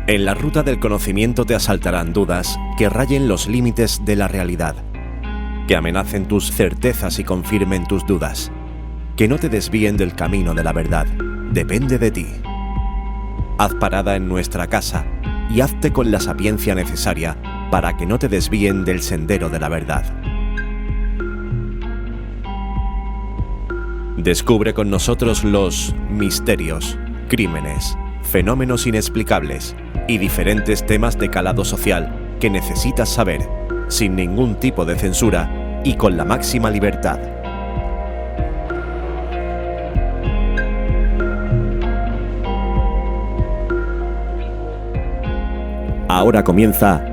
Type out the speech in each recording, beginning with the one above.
En la ruta del conocimiento te asaltarán dudas que rayen los límites de la realidad, que amenacen tus certezas y confirmen tus dudas, que no te desvíen del camino de la verdad. Depende de ti. Haz parada en nuestra casa y hazte con la sapiencia necesaria para que no te desvíen del sendero de la verdad. Descubre con nosotros los misterios, crímenes, fenómenos inexplicables y diferentes temas de calado social que necesitas saber, sin ningún tipo de censura y con la máxima libertad. Ahora comienza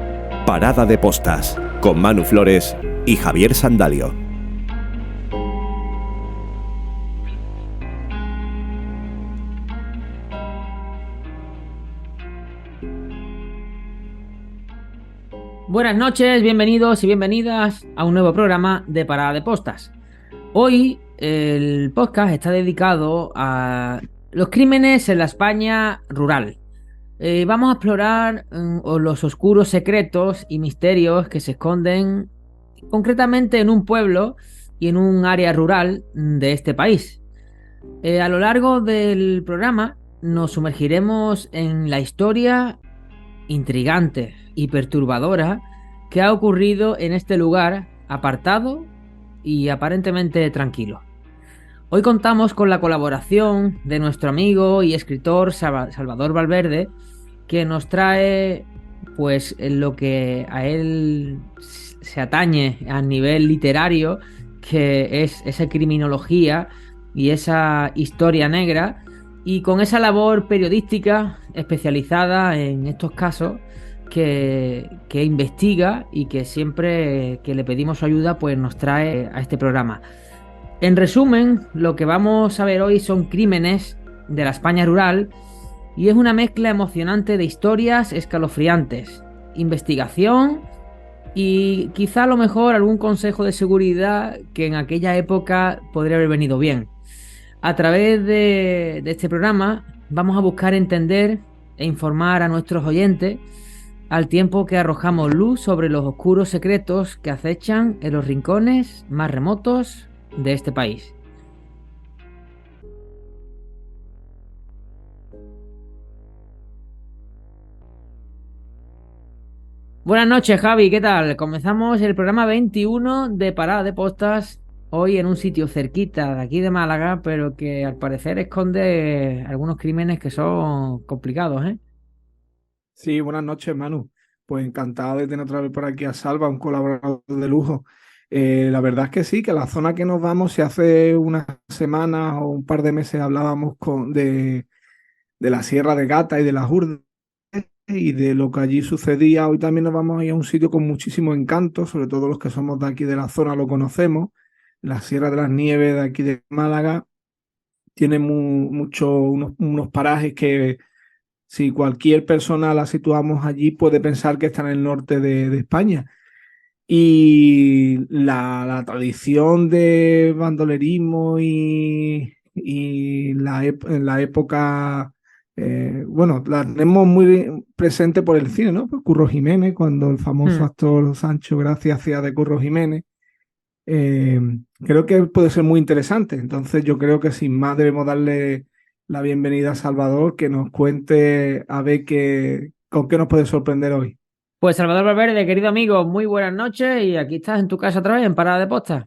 Parada de Postas con Manu Flores y Javier Sandalio. Buenas noches, bienvenidos y bienvenidas a un nuevo programa de Parada de Postas. Hoy el podcast está dedicado a los crímenes en la España rural. Vamos a explorar los oscuros secretos y misterios que se esconden concretamente en un pueblo y en un área rural de este país. A lo largo del programa nos sumergiremos en la historia intrigante y perturbadora que ha ocurrido en este lugar apartado y aparentemente tranquilo. Hoy contamos con la colaboración de nuestro amigo y escritor Salvador Valverde, que nos trae pues lo que a él se atañe a nivel literario, que es esa criminología y esa historia negra, y con esa labor periodística especializada en estos casos que investiga y que siempre que le pedimos su ayuda pues nos trae a este programa. En resumen, lo que vamos a ver hoy son crímenes de la España rural y es una mezcla emocionante de historias escalofriantes, investigación y quizá a lo mejor algún consejo de seguridad que en aquella época podría haber venido bien. A través de este programa vamos a buscar entender e informar a nuestros oyentes al tiempo que arrojamos luz sobre los oscuros secretos que acechan en los rincones más remotos de este país. Buenas noches, Javi, ¿qué tal? Comenzamos el programa 21 de Parada de Postas, hoy en un sitio cerquita de aquí de Málaga, pero que al parecer esconde algunos crímenes que son complicados, ¿eh? Sí, buenas noches, Manu. Pues encantado de tener otra vez por aquí a Salva, un colaborador de lujo. La verdad es que sí, que la zona que nos vamos, si hace unas semanas o un par de meses hablábamos de la Sierra de Gata y de las Urdes y de lo que allí sucedía, hoy también nos vamos a ir a un sitio con muchísimo encanto, sobre todo los que somos de aquí de la zona lo conocemos. La Sierra de las Nieves de aquí de Málaga tiene unos parajes que si cualquier persona la situamos allí puede pensar que está en el norte de España. Y la tradición de bandolerismo en la época, bueno, la tenemos muy presente por el cine, ¿no? Por Curro Jiménez, cuando el famoso Hmm. actor Sancho Gracia hacía de Curro Jiménez. eh, Creo que puede ser muy interesante. Entonces yo creo que sin más debemos darle la bienvenida a Salvador, que nos cuente a ver con qué nos puede sorprender hoy. Pues Salvador Valverde, querido amigo, muy buenas noches y aquí estás en tu casa otra vez en Parada de Postas.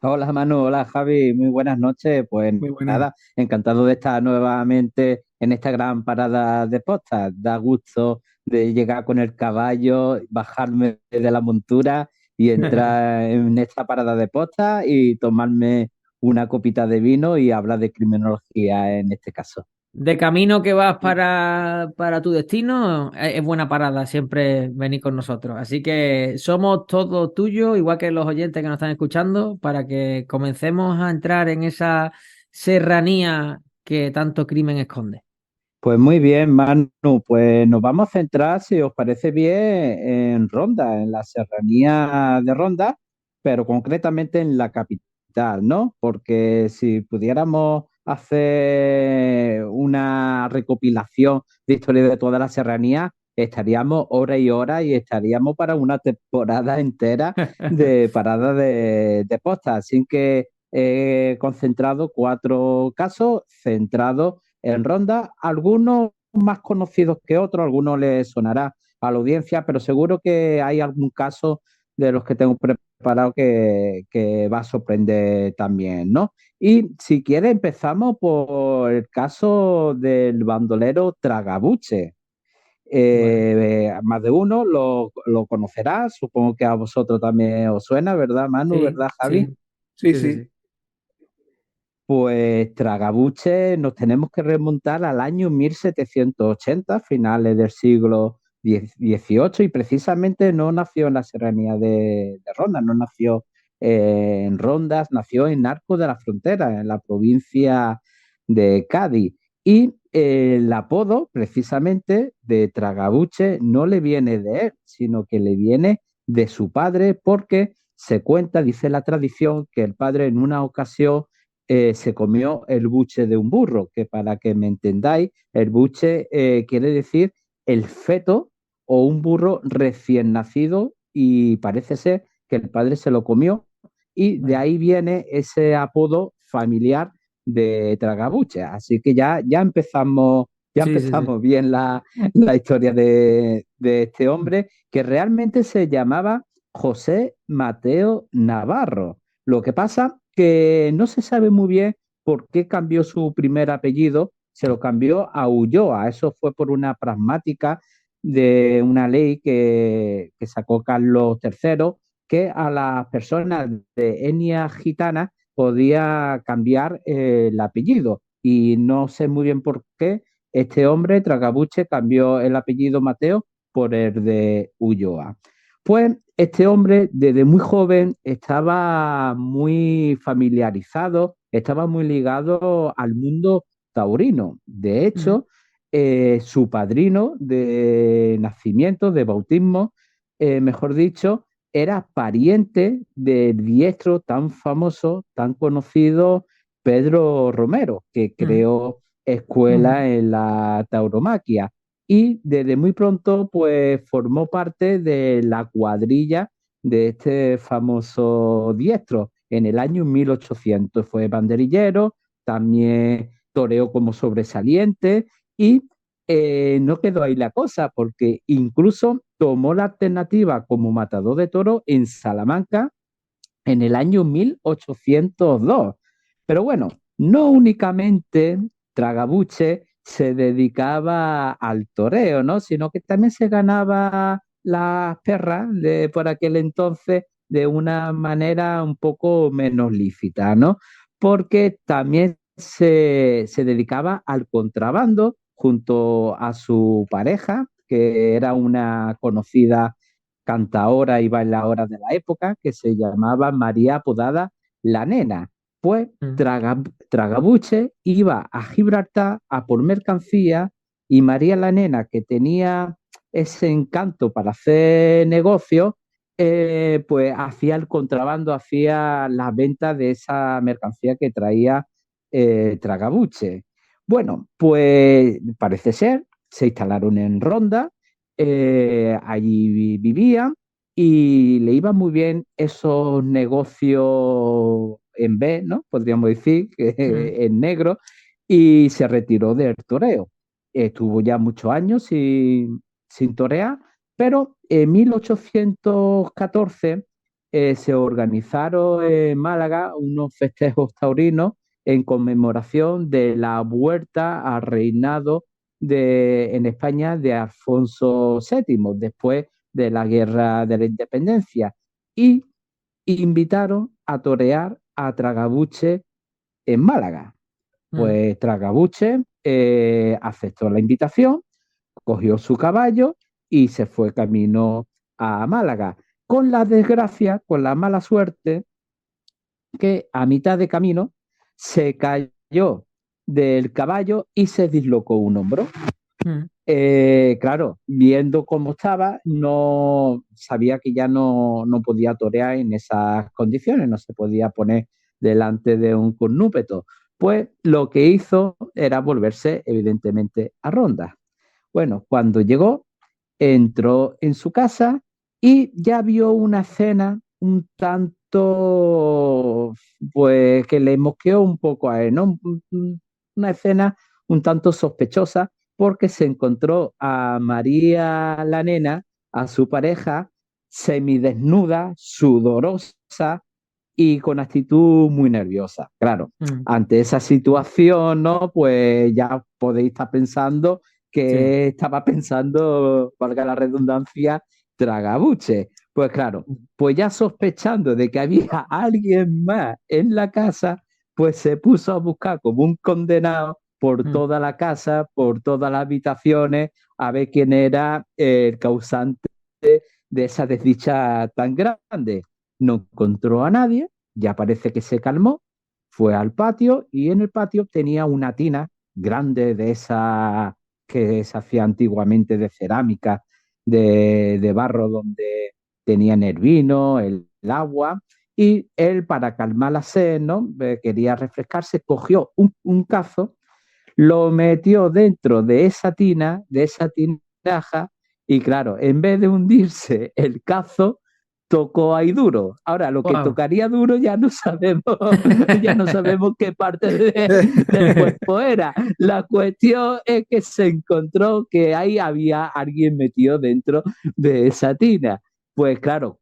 Hola Manu, hola Javi, muy buenas noches. Pues Muy buena. nada, encantado de estar nuevamente en esta gran parada de postas. Da gusto de llegar con el caballo, bajarme de la montura y entrar en esta parada de postas y tomarme una copita de vino y hablar de criminología en este caso. De camino que vas para tu destino, es buena parada siempre venir con nosotros. Así que somos todos tuyos, igual que los oyentes que nos están escuchando, para que comencemos a entrar en esa serranía que tanto crimen esconde. Pues muy bien, Manu, pues nos vamos a centrar, si os parece bien, en Ronda, en la serranía de Ronda, pero concretamente en la capital, ¿no? Porque si pudiéramos hacer una recopilación de historias de toda la serranía, estaríamos horas y horas y estaríamos para una temporada entera de paradas de posta. Así que he concentrado 4 casos centrados en Ronda, algunos más conocidos que otros, algunos les sonará a la audiencia, pero seguro que hay algún caso de los que tengo preparado que va a sorprender también, ¿no? Y si quiere empezamos por el caso del bandolero Tragabuche. Bueno, Más de uno lo conocerá, supongo que a vosotros también os suena, ¿verdad, Manu? sí, ¿Verdad, Javi? sí, Sí, sí, sí, sí. sí. Pues Tragabuche nos tenemos que remontar al año 1780, finales del siglo XVIII, y precisamente no nació en la serranía de Ronda, no nació en Rondas, nació en Arcos de la Frontera, en la provincia de Cádiz. Y el apodo, precisamente, de Tragabuche no le viene de él, sino que le viene de su padre, porque se cuenta, dice la tradición, que el padre en una ocasión se comió el buche de un burro, que para que me entendáis, el buche quiere decir el feto o un burro recién nacido, y parece ser que el padre se lo comió y de Vaya. ahí viene ese apodo familiar de Tragabuche. Así que ya Sí, sí, sí. empezamos bien la historia de este hombre, que realmente se llamaba José Mateo Navarro. Lo que pasa que no se sabe muy bien por qué cambió su primer apellido, se lo cambió a Ulloa. Eso fue por una pragmática de una ley que sacó Carlos III, que a las personas de etnia gitana podía cambiar el apellido. Y no sé muy bien por qué este hombre, Tragabuche, cambió el apellido Mateo por el de Ulloa. Pues este hombre desde muy joven estaba muy familiarizado, estaba muy ligado al mundo taurino. De Mm. hecho, su padrino de nacimiento, de bautismo, mejor dicho, era pariente del diestro tan famoso, tan conocido, Pedro Romero, que Mm. creó Ujú. escuela en la tauromaquia y desde muy pronto pues formó parte de la cuadrilla de este famoso diestro. En el año 1800 fue banderillero, también toreó como sobresaliente y no quedó ahí la cosa porque incluso tomó la alternativa como matador de toro en Salamanca en el año 1802. Pero bueno, no únicamente Tragabuche se dedicaba al toreo, ¿no? Sino que también se ganaba las perras de por aquel entonces de una manera un poco menos lícita, ¿no? Porque también se dedicaba al contrabando junto a su pareja, que era una conocida cantaora y bailaora de la época, que se llamaba María apodada La Nena. Pues Mm. Tragabuche iba a Gibraltar a por mercancía y María La Nena, que tenía ese encanto para hacer negocios, pues hacía el contrabando, hacía las ventas de esa mercancía que traía Tragabuche. Bueno, pues parece ser, se instalaron en Ronda, allí vivían y le iban muy bien esos negocios en B, ¿no? Podríamos decir, que Mm. en negro, y se retiró del toreo. Estuvo ya muchos años sin torear, pero en 1814 se organizaron en Málaga unos festejos taurinos en conmemoración de la vuelta al reinado en España de Alfonso VII, después de la Guerra de la Independencia, y invitaron a torear a Tragabuche en Málaga. Mm. Pues Tragabuche aceptó la invitación, cogió su caballo y se fue camino a Málaga, con la desgracia, con la mala suerte, que a mitad de camino se cayó del caballo y se dislocó un hombro. Mm. Claro, viendo cómo estaba, no sabía que ya no podía torear en esas condiciones, no se podía poner delante de un cornúpeto. pues lo que hizo era volverse evidentemente a ronda. Bueno, cuando llegó, entró en su casa y ya vio una escena un tanto, pues que le mosqueó un poco a él, ¿no? Una escena un tanto sospechosa porque se encontró a María la nena, a su pareja, semidesnuda, sudorosa y con actitud muy nerviosa. Claro, Mm, ante esa situación, ¿no? Pues ya podéis estar pensando sí. que estaba pensando, valga la redundancia, Tragabuche. Pues claro, pues ya sospechando de que había alguien más en la casa, pues se puso a buscar como un condenado por Mm, toda la casa, por todas las habitaciones, a ver quién era el causante de esa desdicha tan grande. No encontró a nadie, ya parece que se calmó, fue al patio y en el patio tenía una tina grande de esa que se hacía antiguamente de cerámica, de barro, donde tenían el vino, el agua, y él para calmar la sed, ¿no? Quería refrescarse, cogió un cazo, lo metió dentro de esa tinaja, y claro, en vez de hundirse el cazo, tocó ahí duro. Ahora, lo que wow. tocaría duro ya no sabemos, ya no sabemos qué parte del cuerpo era. La cuestión es que se encontró que ahí había alguien metido dentro de esa tina. Pues claro,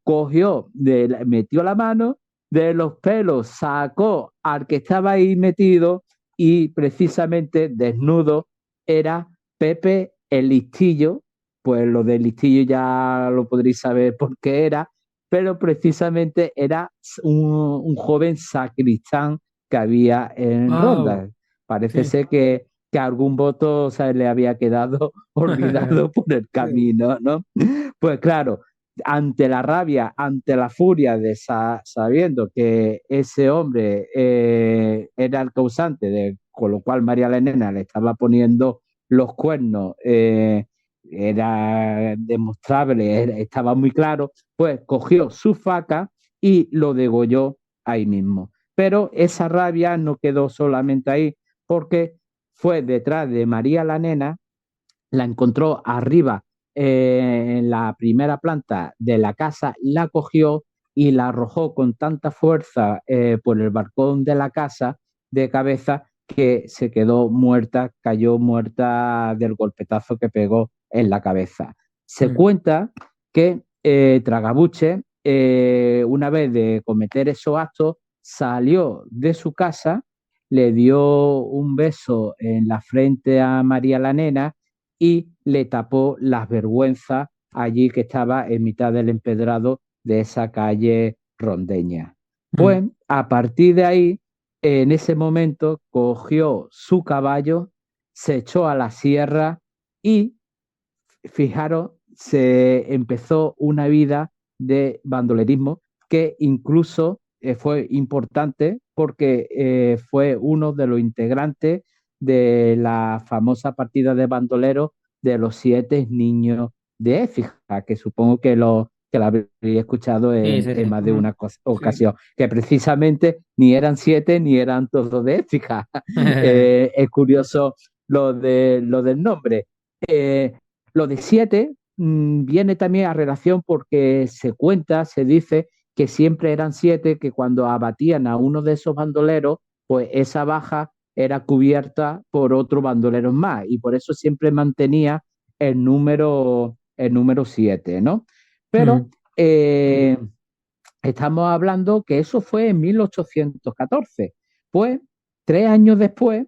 metió la mano, de los pelos sacó al que estaba ahí metido y precisamente desnudo era Pepe el Listillo. Pues lo del listillo ya lo podréis saber por qué era, pero precisamente era un joven sacristán que había en Wow. Ronda. Parece Sí. ser que algún voto, o sea, le había quedado olvidado por el Sí. camino, ¿no? Pues claro, ante la rabia, ante la furia de sabiendo que ese hombre era el causante, con lo cual María Elena le estaba poniendo los cuernos, era demostrable, estaba muy claro, pues cogió su faca y lo degolló ahí mismo. Pero esa rabia no quedó solamente ahí, porque fue detrás de María la nena, la encontró arriba en la primera planta de la casa, la cogió y la arrojó con tanta fuerza por el balcón de la casa de cabeza que se quedó muerta, cayó muerta del golpetazo que pegó en la cabeza. Se Mm, cuenta que Tragabuche, una vez de cometer esos actos, salió de su casa, le dio un beso en la frente a María la nena y le tapó las vergüenzas allí que estaba en mitad del empedrado de esa calle rondeña. mm. Pues a partir de ahí, en ese momento, cogió su caballo, se echó a la sierra y, fijaros, se empezó una vida de bandolerismo que incluso fue importante porque fue uno de los integrantes de la famosa partida de bandoleros de los 7 niños de Écija, que supongo que la habréis escuchado Sí, sí, en sí. más de Mm. una Sí. ocasión, que precisamente ni eran 7 ni eran todos de Écija. Es curioso lo del nombre. Eh, lo de 7 viene también a relación porque se cuenta, se dice que siempre eran 7, que cuando abatían a uno de esos bandoleros, pues esa baja era cubierta por otro bandolero más y por eso siempre mantenía el número 7, ¿no? Pero Mm, eh, estamos hablando que eso fue en 1814. Pues 3 años después,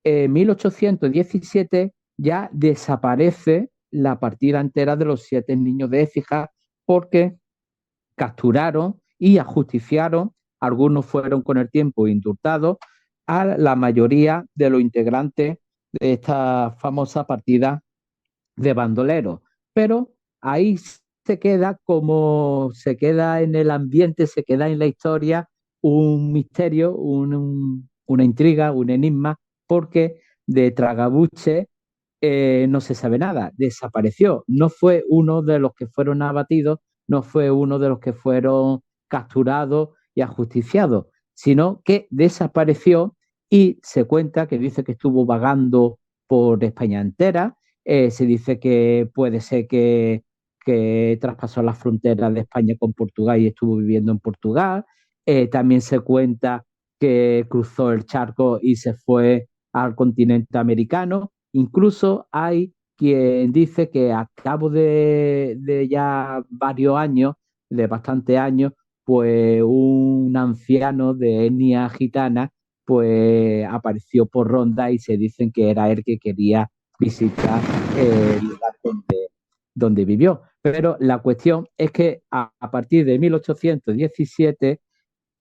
en 1817, ya desaparece la partida entera de los 7 niños de Écija porque capturaron y ajusticiaron, algunos fueron con el tiempo indultados, a la mayoría de los integrantes de esta famosa partida de bandoleros. Pero ahí se queda como se queda en el ambiente, se queda en la historia un misterio, una intriga, un enigma, porque de Tragabuche no se sabe nada, desapareció. No fue uno de los que fueron abatidos, no fue uno de los que fueron capturados y ajusticiados, sino que desapareció y se cuenta que dice que estuvo vagando por España entera. Se dice que puede ser que traspasó las fronteras de España con Portugal y estuvo viviendo en Portugal. También se cuenta que cruzó el charco y se fue al continente americano. Incluso hay quien dice que a cabo de ya varios años, de bastantes años, pues un anciano de etnia gitana pues apareció por Ronda y se dicen que era él que quería visitar el lugar donde vivió. Pero la cuestión es que a partir de 1817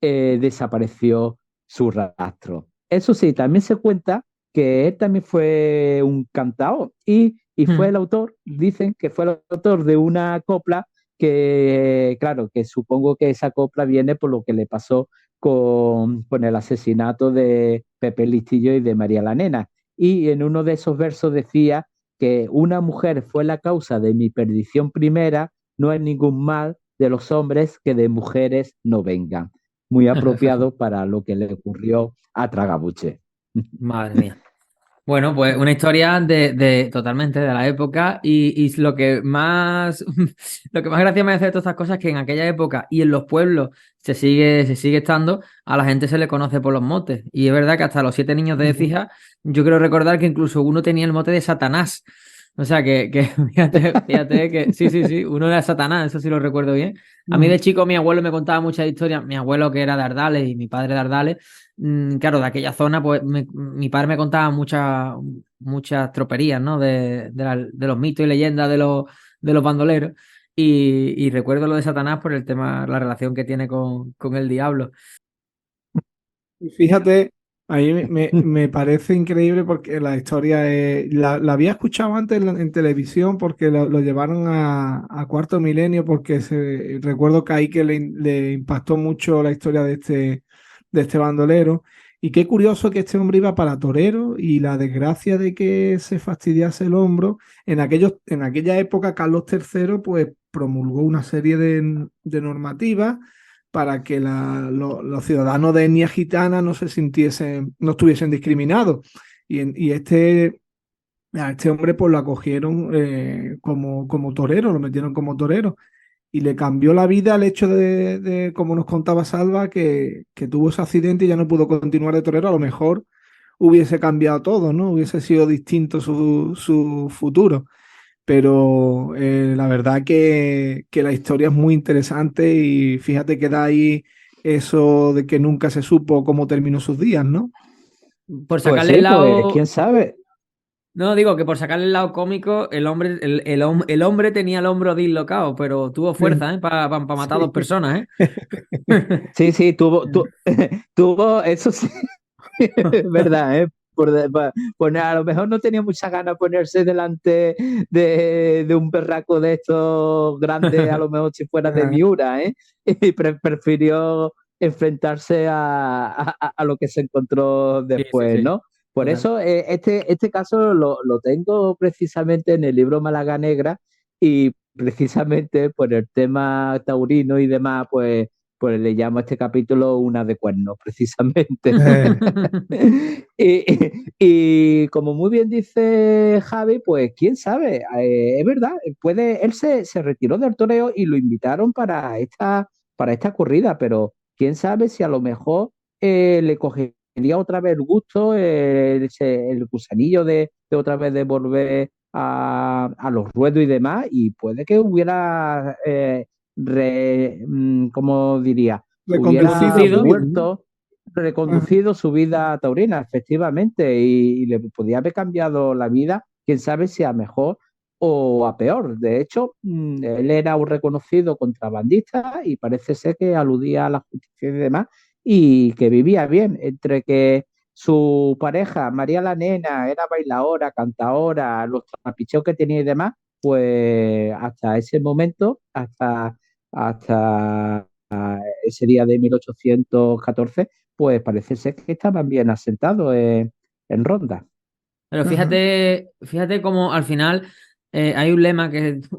desapareció su rastro. Eso sí, también se cuenta que él también fue un cantaor y fue el autor, dicen que fue el autor de una copla que, claro, que supongo que esa copla viene por lo que le pasó con el asesinato de Pepe Listillo y de María la Nena. Y en uno de esos versos decía que una mujer fue la causa de mi perdición primera, no es ningún mal de los hombres que de mujeres no vengan. Muy apropiado para lo que le ocurrió a Tragabuche. Madre mía. Bueno, pues una historia totalmente de la época y lo que más lo que más gracia me hace de todas estas cosas es que en aquella época y en los pueblos se sigue estando, a la gente se le conoce por los motes. Y es verdad que hasta los 7 niños de Écija, yo creo recordar que incluso uno tenía el mote de Satanás. O sea que fíjate que sí, uno era Satanás, eso sí lo recuerdo bien. A mí de chico mi abuelo me contaba muchas historias, mi abuelo que era de Ardales y mi padre de Ardales. Claro, de aquella zona, pues mi padre me contaba muchas troperías, ¿no? De los mitos y leyendas de los bandoleros. Y recuerdo lo de Satanás por el tema, la relación que tiene con el diablo. Y fíjate, a mí me parece increíble porque la historia la había escuchado antes en televisión porque lo llevaron a Cuarto Milenio porque recuerdo que ahí que le impactó mucho la historia de este bandolero. Y qué curioso que este hombre iba para torero y la desgracia de que se fastidiase el hombro. En aquella época Carlos III pues promulgó una serie de normativas para que los ciudadanos de etnia gitana no se sintiesen, no estuviesen discriminados. Y a este hombre pues lo acogieron como torero, lo metieron como torero. Y le cambió la vida el hecho como nos contaba Salva, que tuvo ese accidente y ya no pudo continuar de torero. A lo mejor hubiese cambiado todo, ¿no? Hubiese sido distinto su futuro. Pero la verdad que la historia es muy interesante y fíjate que da ahí eso de que nunca se supo cómo terminó sus días, ¿no? Por Pues sacarle sí, el pues lado. quién sabe. No, digo que por sacarle el lado cómico, el hombre tenía el hombro dislocado, pero tuvo fuerza, ¿eh? Para matar a dos Sí. personas, ¿eh? Sí, tuvo, eso sí, es verdad, ¿eh? Pues a lo mejor no tenía mucha ganas de ponerse delante de un berraco de estos grandes, a lo mejor si fuera de Ah, Miura, ¿eh? Y prefirió enfrentarse a lo que se encontró después, Sí. ¿no? Por Total. eso este caso lo tengo precisamente en el libro Málaga Negra y precisamente por el tema taurino y demás, pues le llamo a este capítulo Una de cuernos, precisamente. eh, Y como muy bien dice Javi, pues quién sabe, es verdad, él se retiró del toreo y lo invitaron para esta corrida, pero quién sabe si a lo mejor le cogería otra vez el gusto, el gusanillo de otra vez de volver a los ruedos y demás, y puede que hubiera, ¿cómo diría? Hubiera reconducido su Reconducido. vida, ¿no? vuelto, Ah, reconducido su vida taurina, efectivamente, y le podía haber cambiado la vida, quién sabe si a mejor o a peor. De hecho, él era un reconocido contrabandista y parece ser que aludía a la justicia y demás, y que vivía bien, entre que su pareja, María la Nena, era bailadora, cantadora, los trapicheos que tenía y demás, pues hasta ese momento, hasta ese día de 1814, pues parece ser que estaban bien asentados en Ronda. Pero ajá. fíjate cómo al final hay un lema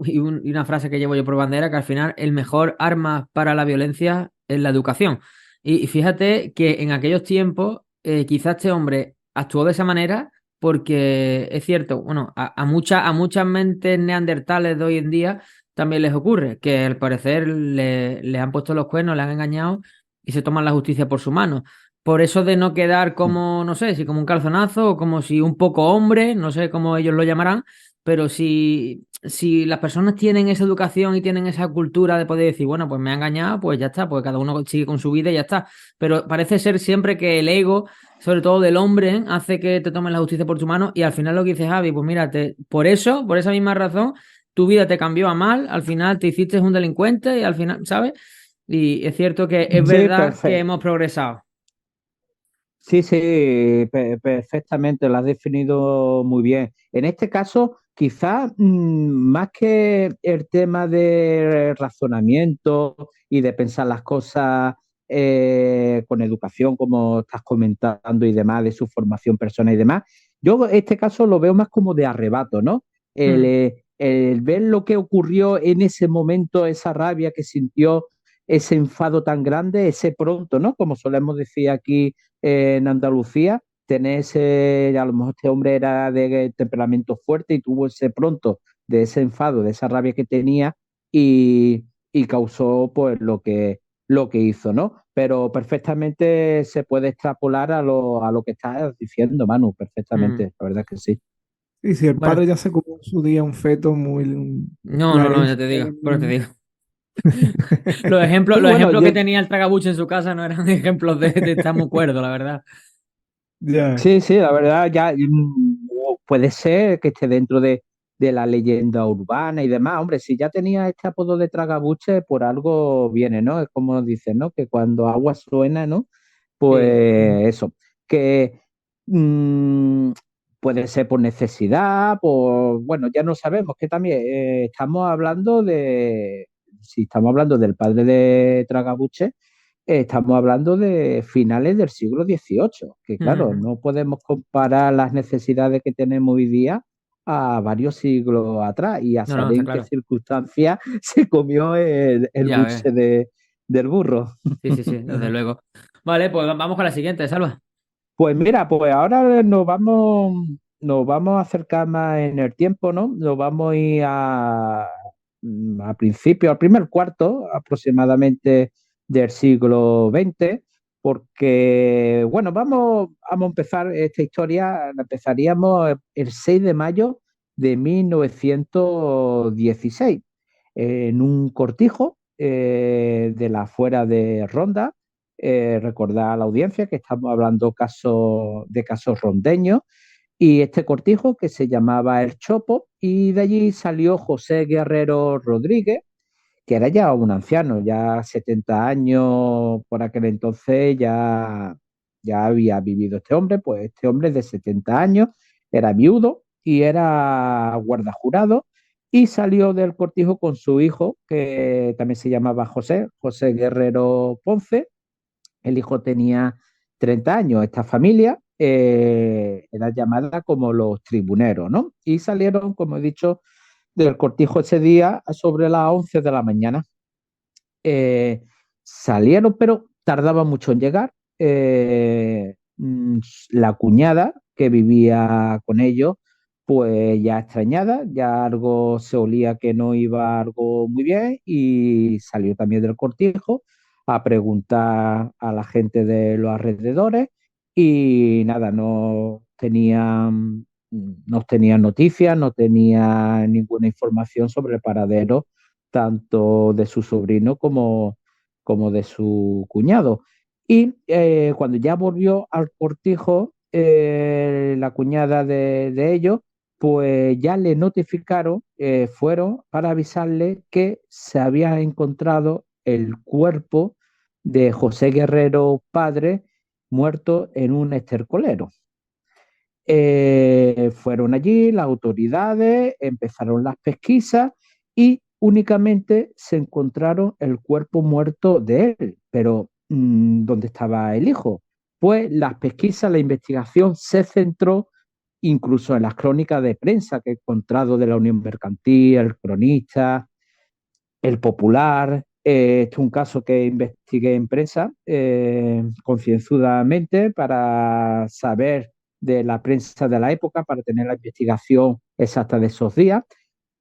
y una frase que llevo yo por bandera, que al final el mejor arma para la violencia es la educación. Y fíjate que en aquellos tiempos quizás este hombre actuó de esa manera porque es cierto, bueno, a muchas mentes neandertales de hoy en día también les ocurre que al parecer les han puesto los cuernos, les han engañado y se toman la justicia por su mano. Por eso de no quedar como, no sé, si como un calzonazo o como si un poco hombre, no sé cómo ellos lo llamarán, pero si las personas tienen esa educación y tienen esa cultura de poder decir, bueno, pues me ha engañado, pues ya está, pues cada uno sigue con su vida y ya está. Pero parece ser siempre que el ego, sobre todo del hombre, hace que te tomes la justicia por tu mano y al final lo que dice Javi, pues mira, por eso, por esa misma razón, tu vida te cambió a mal, al final te hiciste un delincuente y al final, ¿sabes? Y es cierto que es Sí, verdad que perfecto. hemos progresado. Sí, sí, perfectamente, lo has definido muy bien. En este caso, quizás más que el tema de razonamiento y de pensar las cosas con educación, como estás comentando y demás, de su formación personal y demás, yo este caso lo veo más como de arrebato, ¿no? Mm, El ver lo que ocurrió en ese momento, esa rabia que sintió, ese enfado tan grande, ese pronto, ¿no? Como solemos decir aquí en Andalucía, tenés, a lo mejor este hombre era de temperamento fuerte y tuvo ese pronto de ese enfado, de esa rabia que tenía y causó pues lo que hizo, ¿no? Pero perfectamente se puede extrapolar a lo que estás diciendo, Manu, mm. perfectamente, la verdad es que sí. Y si el Bueno, padre ya se comió en su día un feto muy... no, La no, no, ya herencia te digo, del pero te niño. digo. Sí, Los bueno, ejemplos que tenía el tragabuche en su casa no eran ejemplos de estar muy cuerdo, la verdad. Ya. sí, sí, la verdad ya puede ser que esté dentro de la leyenda urbana y demás. Hombre, si ya tenía este apodo de tragabuche, por algo viene, ¿no? Es como dicen, ¿no? Que cuando agua suena, ¿no? Sí. Pues eso, que mm, puede ser por necesidad, por, bueno, ya no sabemos, que también estamos hablando si estamos hablando del padre de Tragabuche, estamos hablando de finales del siglo XVIII, que claro, Ujú. no podemos comparar las necesidades que tenemos hoy día a varios siglos atrás y a No, no, saber está en qué claro. circunstancias se comió el Ya ves. buche del burro. Sí, sí, sí, desde luego. Vale, pues vamos con la siguiente, Salva. Pues mira, pues ahora nos vamos a acercar más en el tiempo, ¿no? Nos vamos a ir a principio, al primer cuarto aproximadamente del siglo XX, porque, bueno, vamos a empezar esta historia, la empezaríamos el 6 de mayo de 1916, en un cortijo de la afuera de Ronda. Recordar a la audiencia que estamos hablando de casos rondeños y este cortijo que se llamaba El Chopo y de allí salió José Guerrero Rodríguez, que era ya un anciano, ya 70 años por aquel entonces ya había vivido este hombre, pues este hombre de 70 años era viudo y era guardajurado y salió del cortijo con su hijo, que también se llamaba José Guerrero Ponce. El hijo tenía 30 años. Esta familia era llamada como los tribuneros, ¿no? Y salieron, como he dicho, del cortijo ese día sobre las 11 de la mañana. Eh, Salieron, pero tardaba mucho en llegar. La cuñada que vivía con ellos, pues ya extrañada, ya algo se olía que no iba algo muy bien y salió también del cortijo a preguntar a la gente de los alrededores y nada, no tenían noticias, no tenía ninguna información sobre el paradero tanto de su sobrino como de su cuñado. Y cuando ya volvió al cortijo, la cuñada de ellos, pues ya le notificaron, fueron para avisarle que se había encontrado el cuerpo de José Guerrero padre muerto en un estercolero. Fueron allí las autoridades, empezaron las pesquisas y únicamente se encontraron el cuerpo muerto de él. Pero ¿dónde estaba el hijo? Pues las pesquisas, la investigación se centró incluso en las crónicas de prensa que he encontrado de la Unión Mercantil, el Cronista, el Popular, Este es un caso que investigué en prensa concienzudamente para saber de la prensa de la época, para tener la investigación exacta de esos días.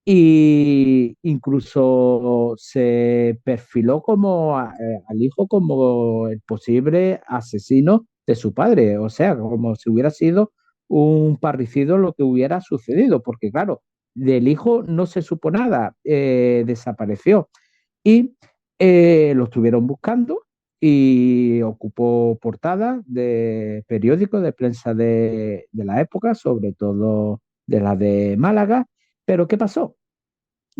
Y incluso se perfiló como al hijo como el posible asesino de su padre, o sea, como si hubiera sido un parricidio lo que hubiera sucedido, porque claro, del hijo no se supo nada, desapareció y lo estuvieron buscando y ocupó portadas de periódicos de prensa de la época, sobre todo de la de Málaga. Pero ¿qué pasó?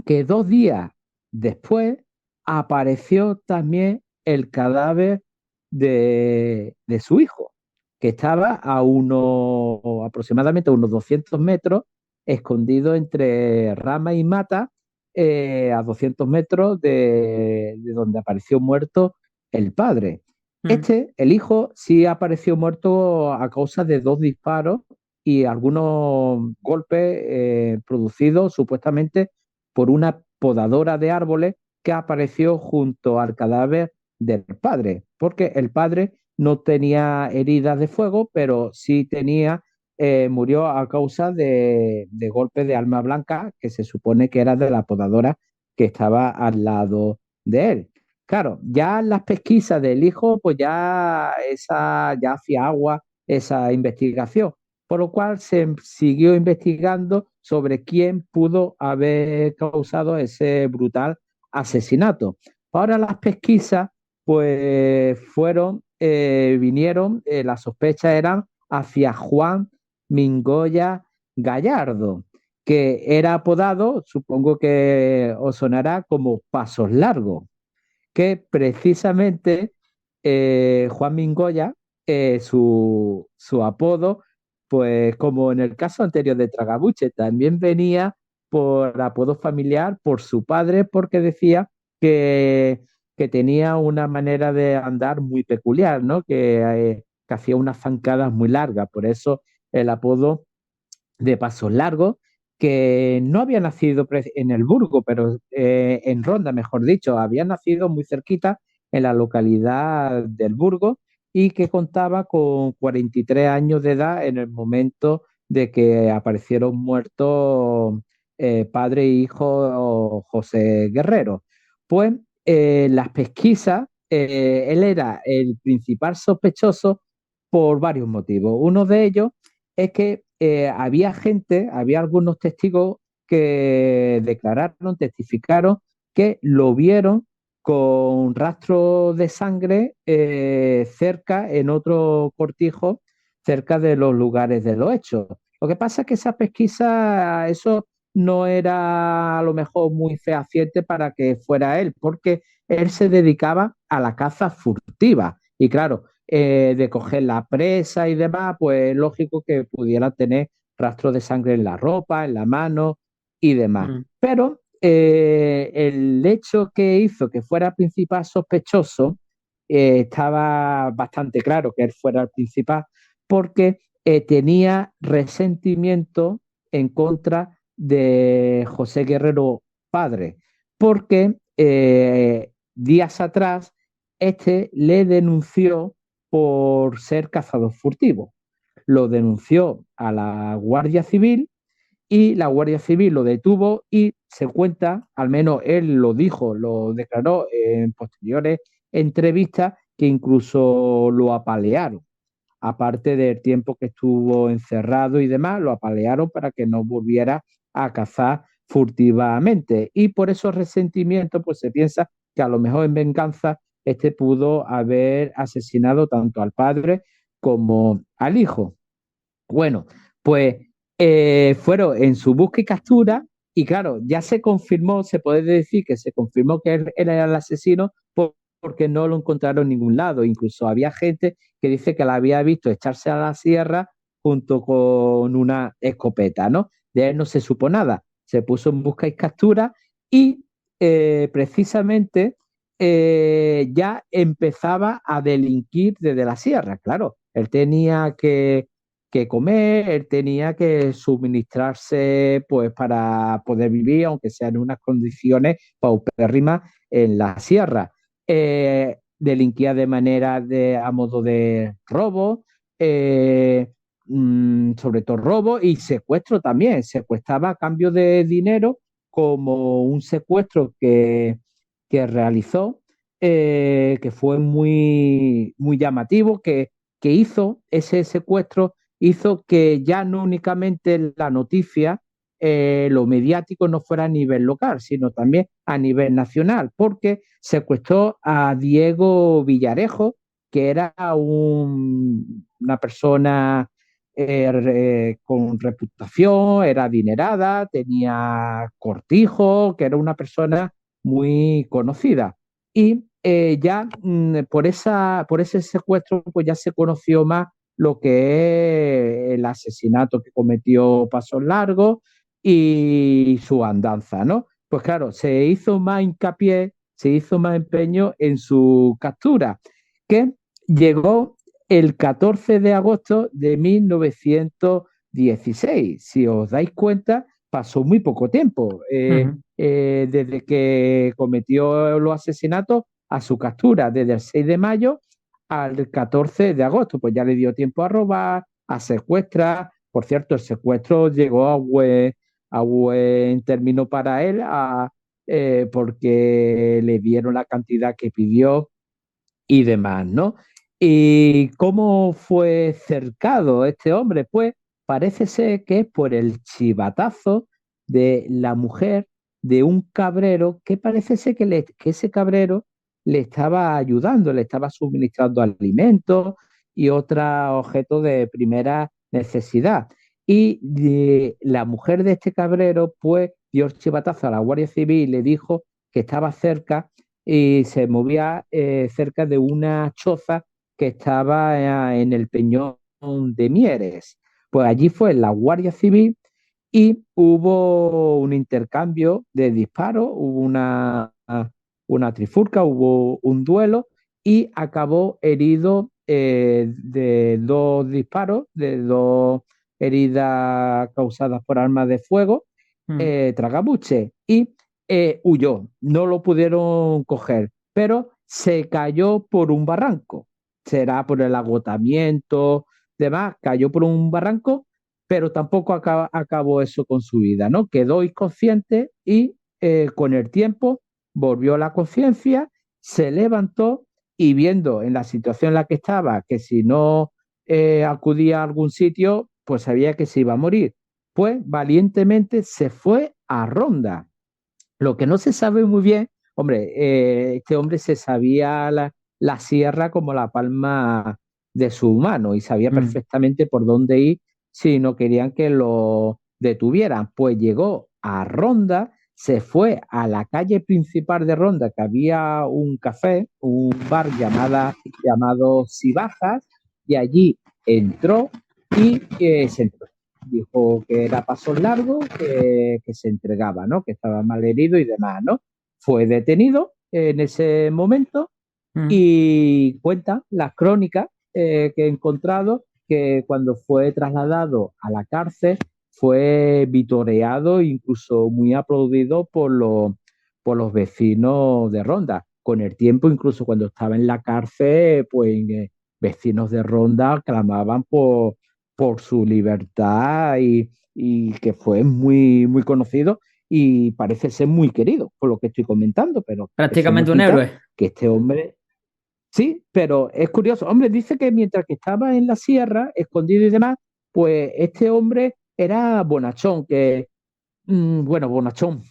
Que 2 días después apareció también el cadáver de su hijo, que estaba aproximadamente a unos 200 metros, escondido entre rama y mata, a 200 metros de donde apareció muerto el padre. Mm. El hijo, sí apareció muerto a causa de 2 disparos y algunos golpes producidos supuestamente por una podadora de árboles que apareció junto al cadáver del padre, porque el padre no tenía heridas de fuego, pero sí murió a causa de golpes de arma blanca, que se supone que era de la podadora que estaba al lado de él. Claro, ya las pesquisas del hijo, pues ya hacía agua esa investigación, por lo cual se siguió investigando sobre quién pudo haber causado ese brutal asesinato. Ahora las pesquisas, pues vinieron, las sospechas eran hacia Juan Mingoya Gallardo, que era apodado, supongo que os sonará como Pasos Largos, que precisamente Juan Mingoya, su apodo, pues como en el caso anterior de Tragabuche, también venía por apodo familiar por su padre, porque decía que, que tenía una manera de andar muy peculiar, ¿no? Que hacía unas zancadas muy largas, por eso el apodo de Pasos Largos, que no había nacido en el Burgo, pero en Ronda, mejor dicho, había nacido muy cerquita en la localidad del Burgo y que contaba con 43 años de edad en el momento de que aparecieron muertos padre e hijo José Guerrero. Pues las pesquisas, él era el principal sospechoso por varios motivos. Uno de ellos es que había algunos testigos que declararon, testificaron que lo vieron con rastros de sangre cerca, en otro cortijo, cerca de los lugares de los hechos. Lo que pasa es que esa pesquisa, eso no era a lo mejor muy fehaciente para que fuera él, porque él se dedicaba a la caza furtiva. Y claro, de coger la presa y demás, pues lógico que pudiera tener rastros de sangre en la ropa, en la mano y demás. Mm. Pero el hecho que hizo que fuera principal sospechoso, estaba bastante claro que él fuera el principal, porque tenía resentimiento en contra de José Guerrero padre, porque días atrás le denunció por ser cazador furtivo. Lo denunció a la Guardia Civil y la Guardia Civil lo detuvo y se cuenta, al menos él lo dijo, lo declaró en posteriores entrevistas, que incluso lo apalearon. Aparte del tiempo que estuvo encerrado y demás, lo apalearon para que no volviera a cazar furtivamente. Y por esos resentimientos, pues se piensa que a lo mejor en venganza pudo haber asesinado tanto al padre como al hijo. Bueno, pues fueron en su búsqueda y captura y claro, ya se confirmó, se puede decir que se confirmó que él era el asesino porque no lo encontraron en ningún lado. Incluso había gente que dice que la había visto echarse a la sierra junto con una escopeta, ¿no? De él no se supo nada. Se puso en busca y captura y precisamente ya empezaba a delinquir desde la sierra. Claro, él tenía que que comer, él tenía que suministrarse pues para poder vivir, aunque sea en unas condiciones paupérrimas en la sierra. Delinquía de manera a modo de robo, sobre todo robo y secuestro también. Secuestraba a cambio de dinero, como un secuestro que realizó, que fue muy llamativo, que hizo ese secuestro, hizo que ya no únicamente la noticia, lo mediático no fuera a nivel local, sino también a nivel nacional, porque secuestró a Diego Villarejo, que era una persona con reputación, era adinerada, tenía cortijo, que era una persona muy conocida. Y ya por ese secuestro, pues ya se conoció más lo que es el asesinato que cometió Pasos Largos y su andanza, ¿no? Pues claro, se hizo más hincapié, se hizo más empeño en su captura, que llegó el 14 de agosto de 1916. Si os dais cuenta, pasó muy poco tiempo desde que cometió los asesinatos a su captura, desde el 6 de mayo al 14 de agosto. Pues ya le dio tiempo a robar, a secuestrar. Por cierto, el secuestro llegó a buen término para él, porque le dieron la cantidad que pidió y demás, ¿no? ¿Y cómo fue cercado este hombre? Pues parece ser que es por el chivatazo de la mujer de un cabrero, que parece ser que ese cabrero le estaba ayudando, le estaba suministrando alimentos y otros objetos de primera necesidad. Y la mujer de este cabrero, pues, dio el chivatazo a la Guardia Civil y le dijo que estaba cerca y se movía cerca de una choza que estaba en el Peñón de Mieres. Pues allí fue la Guardia Civil y hubo un intercambio de disparos, hubo una trifulca, hubo un duelo y acabó herido de 2 disparos, de 2 heridas causadas por armas de fuego, tragabuche, y huyó, no lo pudieron coger, pero se cayó por un barranco, será por el agotamiento, demás, cayó por un barranco, pero tampoco acabó eso con su vida, ¿no? Quedó inconsciente y con el tiempo volvió a la conciencia, se levantó y viendo en la situación en la que estaba, que si no acudía a algún sitio, pues sabía que se iba a morir, pues valientemente se fue a Ronda. Lo que no se sabe muy bien, hombre, este hombre se sabía la sierra como la palma de su mano y sabía perfectamente por dónde ir si no querían que lo detuvieran. Pues llegó a Ronda, se fue a la calle principal de Ronda, que había un café, un bar llamado Sibajas, y allí entró y se entró. Dijo que era Pasos Largos, que se entregaba, ¿no? Que estaba mal herido y demás, ¿no? Fue detenido en ese momento y cuenta las crónicas que he encontrado que cuando fue trasladado a la cárcel fue vitoreado, incluso muy aplaudido por los vecinos de Ronda. Con el tiempo, incluso cuando estaba en la cárcel, pues vecinos de Ronda clamaban por su libertad y que fue muy conocido y parece ser muy querido, por lo que estoy comentando, pero prácticamente un héroe. Que este hombre, sí, pero es curioso, hombre, dice que mientras que estaba en la sierra, escondido y demás, pues este hombre era bonachón, bonachón,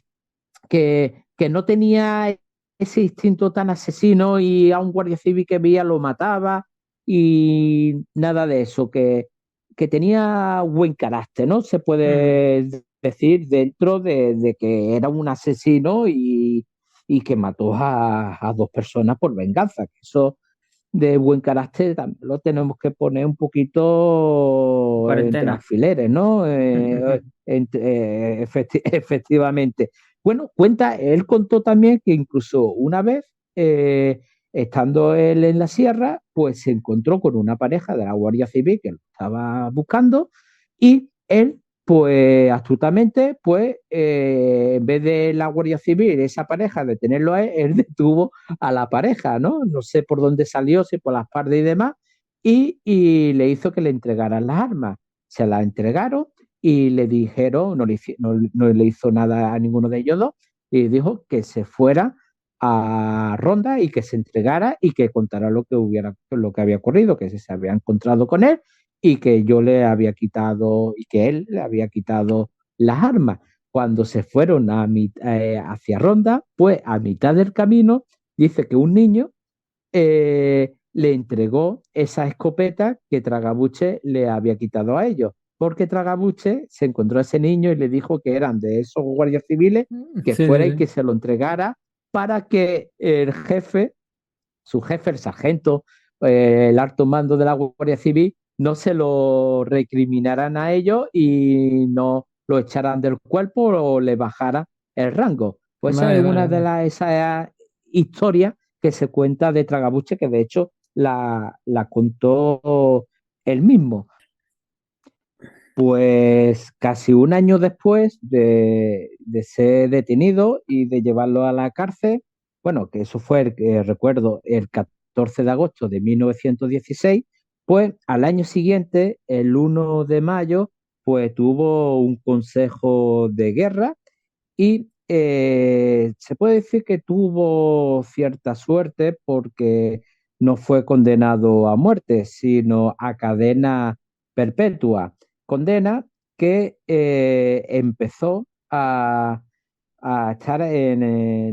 que no tenía ese instinto tan asesino y a un guardia civil que veía lo mataba y nada de eso, que tenía buen carácter, ¿no? Se puede decir dentro de que era un asesino y que mató a 2 personas por venganza. Que eso de buen carácter también lo tenemos que poner un poquito entre alfileres, ¿no? Efectivamente. Bueno, él contó también que incluso una vez estando él en la sierra, pues se encontró con una pareja de la Guardia Civil que lo estaba buscando y él, pues astutamente, pues en vez de la Guardia Civil, esa pareja detenerlo a él, él detuvo a la pareja, ¿no? No sé por dónde salió, si por las partes y demás, y le hizo que le entregaran las armas. Se las entregaron y le dijeron, no le hizo nada a ninguno de ellos dos, y dijo que se fuera a Ronda y que se entregara y que contara lo que había ocurrido, que se había encontrado con él y que yo le había quitado y que él le había quitado las armas. Cuando se fueron hacia Ronda, pues a mitad del camino dice que un niño le entregó esa escopeta que Tragabuche le había quitado a ellos, porque Tragabuche se encontró a ese niño y le dijo que eran de esos guardias civiles, que Sí, sí, fuera y sí. que se lo entregara para que el jefe, su jefe, el sargento, el alto mando de la Guardia Civil, no se lo recriminaran a ellos y no lo echaran del cuerpo o le bajara el rango. Pues esa es Vale, vale, una de vale. esas historias que se cuenta de Tragabuche, que de hecho la contó él mismo. Pues casi un año después de ser detenido y de llevarlo a la cárcel, bueno, que eso fue, recuerdo, el 14 de agosto de 1916, pues al año siguiente, el 1 de mayo, pues tuvo un consejo de guerra y se puede decir que tuvo cierta suerte porque no fue condenado a muerte, sino a cadena perpetua. Condena que empezó a estar en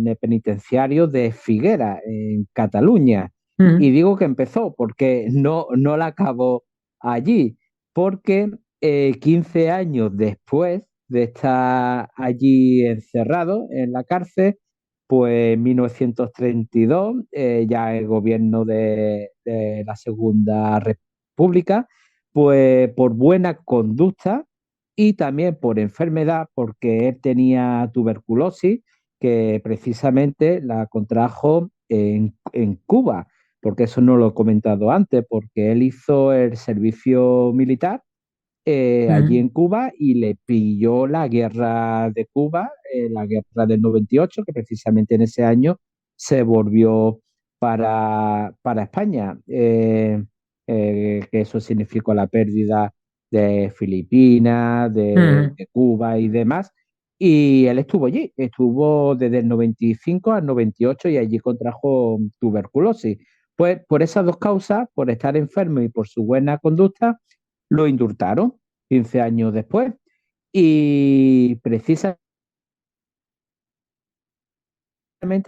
el penitenciario de Figuera, en Cataluña. Y Mm. digo que empezó porque no la acabó allí, porque 15 años después de estar allí encerrado en la cárcel, pues en 1932, ya el gobierno de la Segunda República, pues por buena conducta y también por enfermedad, porque él tenía tuberculosis, que precisamente la contrajo en Cuba, porque eso no lo he comentado antes, porque él hizo el servicio militar allí Mm. en Cuba y le pilló la guerra de Cuba, la guerra del 98, que precisamente en ese año se volvió para España, que eso significó la pérdida de Filipinas, Mm. de Cuba y demás. Y él estuvo allí, estuvo desde el 95 al 98 y allí contrajo tuberculosis. Pues por esas dos causas, por estar enfermo y por su buena conducta, lo indultaron 15 años después. Y precisamente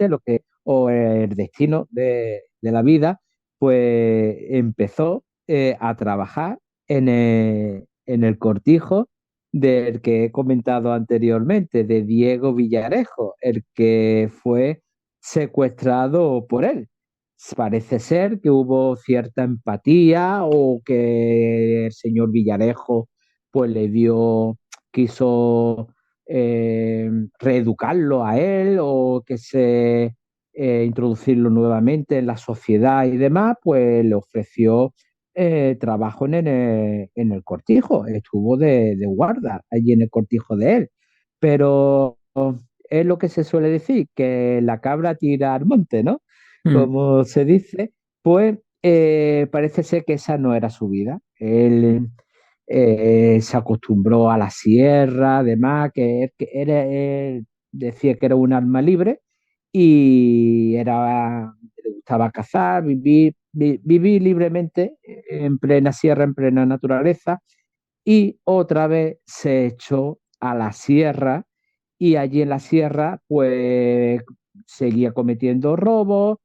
lo que, o el destino de la vida, pues empezó a trabajar en el cortijo del que he comentado anteriormente, de Diego Villarejo, el que fue secuestrado por él. Parece ser que hubo cierta empatía o que el señor Villarejo pues le dio, quiso reeducarlo a él o que se introducirlo nuevamente en la sociedad y demás, pues le ofreció trabajo en el cortijo, estuvo de guarda allí en el cortijo de él, pero es lo que se suele decir, que la cabra tira al monte, ¿no? Mm. Como se dice, pues parece ser que esa no era su vida. Él se acostumbró a la sierra, además, él decía que era un alma libre y le gustaba cazar, vivir libremente en plena sierra, en plena naturaleza, y otra vez se echó a la sierra y allí en la sierra pues seguía cometiendo robos,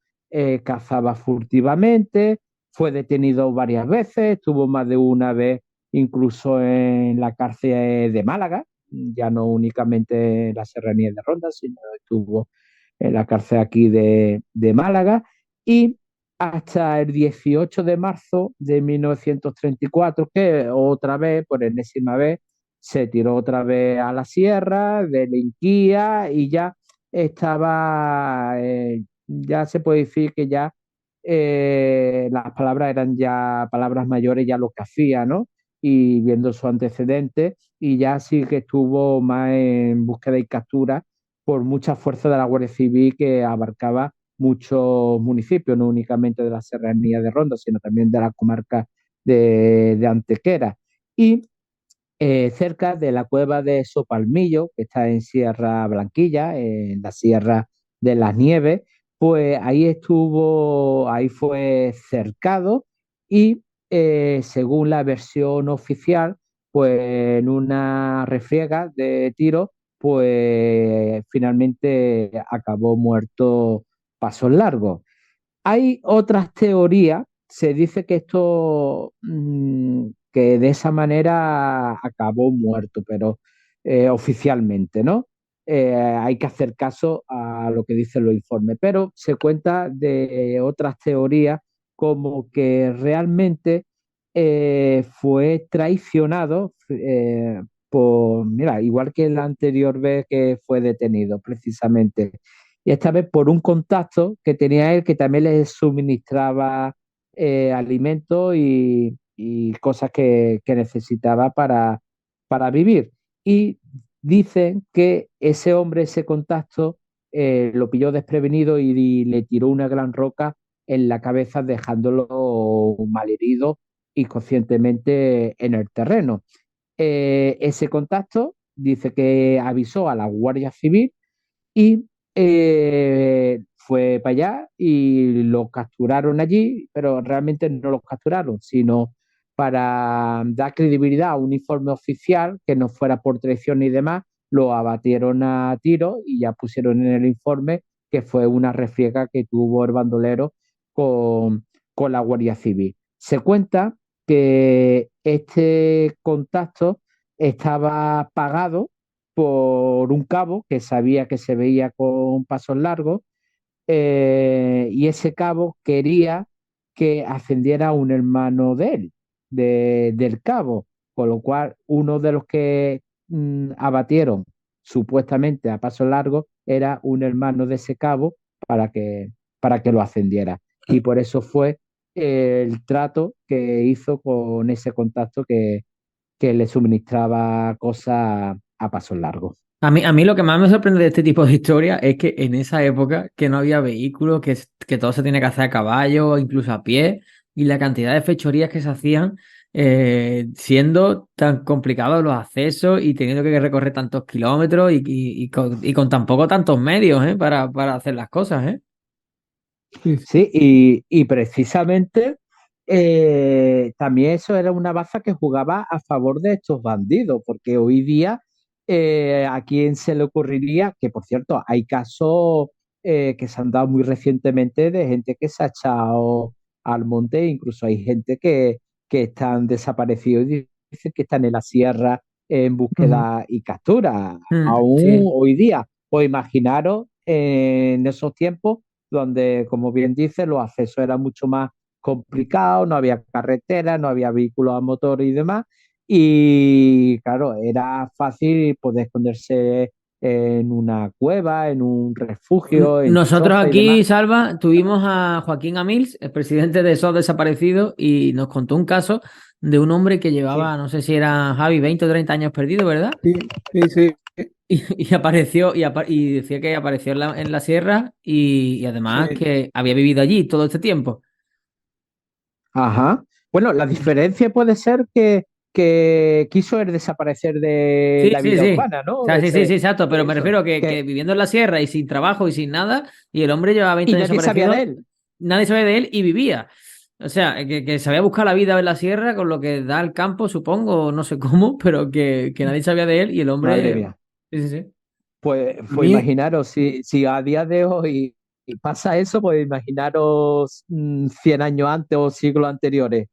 cazaba furtivamente, fue detenido varias veces, estuvo más de una vez incluso en la cárcel de Málaga, ya no únicamente en la serranía de Ronda, sino estuvo en la cárcel aquí de Málaga y hasta el 18 de marzo de 1934, que otra vez, por enésima vez, se tiró otra vez a la sierra, delinquía y ya estaba, ya se puede decir que ya las palabras eran ya palabras mayores, ya lo que hacía, ¿no? Y viendo su antecedente, y ya sí que estuvo más en búsqueda y captura por mucha fuerza de la Guardia Civil que abarcaba muchos municipios, no únicamente de la serranía de Ronda, sino también de la comarca de Antequera. Y cerca de la cueva de Sopalmillo, que está en Sierra Blanquilla, en la Sierra de las Nieves, pues ahí fue cercado y según la versión oficial, pues en una refriega de tiro, pues finalmente acabó muerto Pasos Largos. Hay otras teorías, se dice que que de esa manera acabó muerto, pero oficialmente, ¿no? Hay que hacer caso a lo que dicen los informes, pero se cuenta de otras teorías como que realmente fue traicionado mira, igual que la anterior vez que fue detenido, precisamente, y esta vez por un contacto que tenía él que también le suministraba alimentos y cosas que necesitaba para vivir. Y dicen que ese hombre, ese contacto, lo pilló desprevenido y le tiró una gran roca en la cabeza, dejándolo malherido y conscientemente en el terreno. Ese contacto dice que avisó a la Guardia Civil y fue para allá y lo capturaron allí, pero realmente no lo capturaron, sino para dar credibilidad a un informe oficial que no fuera por traición y demás, lo abatieron a tiro y ya pusieron en el informe que fue una refriega que tuvo el bandolero con la Guardia Civil. Se cuenta que este contacto estaba pagado por un cabo que sabía que se veía con pasos largos, y ese cabo quería que ascendiera un hermano de él, del cabo, con lo cual uno de los que abatieron supuestamente a pasos largos era un hermano de ese cabo para para que lo ascendiera. Y por eso fue el trato que hizo con ese contacto que le suministraba cosas a pasos largos. A mí lo que más me sorprende de este tipo de historias es que en esa época que no había vehículos, que todo se tiene que hacer a caballo o incluso a pie, y la cantidad de fechorías que se hacían, siendo tan complicados los accesos y teniendo que recorrer tantos kilómetros y con tampoco tantos medios, para hacer las cosas, ¿eh? Sí, sí. Sí, y precisamente también eso era una baza que jugaba a favor de estos bandidos, porque hoy día a quién se le ocurriría, que por cierto, hay casos que se han dado muy recientemente de gente que se ha echado al monte, incluso hay gente que están desaparecidos y dicen que están en la sierra en Ujú. búsqueda y captura, aún Sí. hoy día. Pues imaginaros en esos tiempos donde, como bien dice, los accesos eran mucho más complicados, no había carretera, no había vehículos a motor y demás, y claro, era fácil poder esconderse en una cueva, en un refugio, en Nosotros choza y demás. aquí, Salva, tuvimos a Joaquín Amils, el presidente de SOS Desaparecidos, y nos contó un caso de un hombre que llevaba, Sí, no sé si era Javi, 20 o 30 años perdido, ¿verdad? Sí, sí, sí, Y apareció, y decía que apareció en la sierra y además sí. que había vivido allí todo este tiempo. ajá. Bueno, la diferencia puede ser que quiso él desaparecer de Sí, la sí, vida sí. urbana, O ¿no? sea, sí, sí, sí, exacto, pero me Eso, refiero que viviendo en la sierra y sin trabajo y sin nada, y el hombre llevaba 20 y años nadie sabía de desaparecido, él. nadie sabía de él y vivía. O sea, que sabía buscar la vida en la sierra con lo que da el campo, supongo, no sé cómo, pero que nadie sabía de él y el Madre hombre. mía. Sí, sí, sí. Pues A mí, imaginaros, si a día de hoy pasa eso, pues imaginaros 100 años antes o siglos anteriores.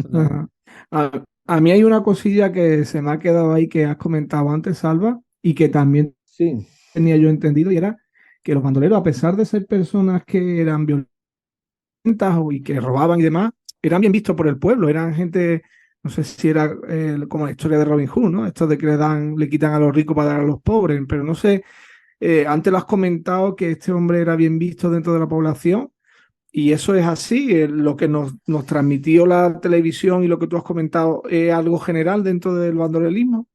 Total. ajá. A mí hay una cosilla que se me ha quedado ahí que has comentado antes, Salva, y que también Sí. tenía yo entendido, y era que los bandoleros, a pesar de ser personas que eran violentas y que robaban y demás, eran bien vistos por el pueblo, eran gente, no sé si era como la historia de Robin Hood, ¿no? Esto de que le quitan a los ricos para dar a los pobres, pero no sé, antes lo has comentado que este hombre era bien visto dentro de la población. Y eso es así, lo que nos transmitió la televisión y lo que tú has comentado es algo general dentro del bandolerismo.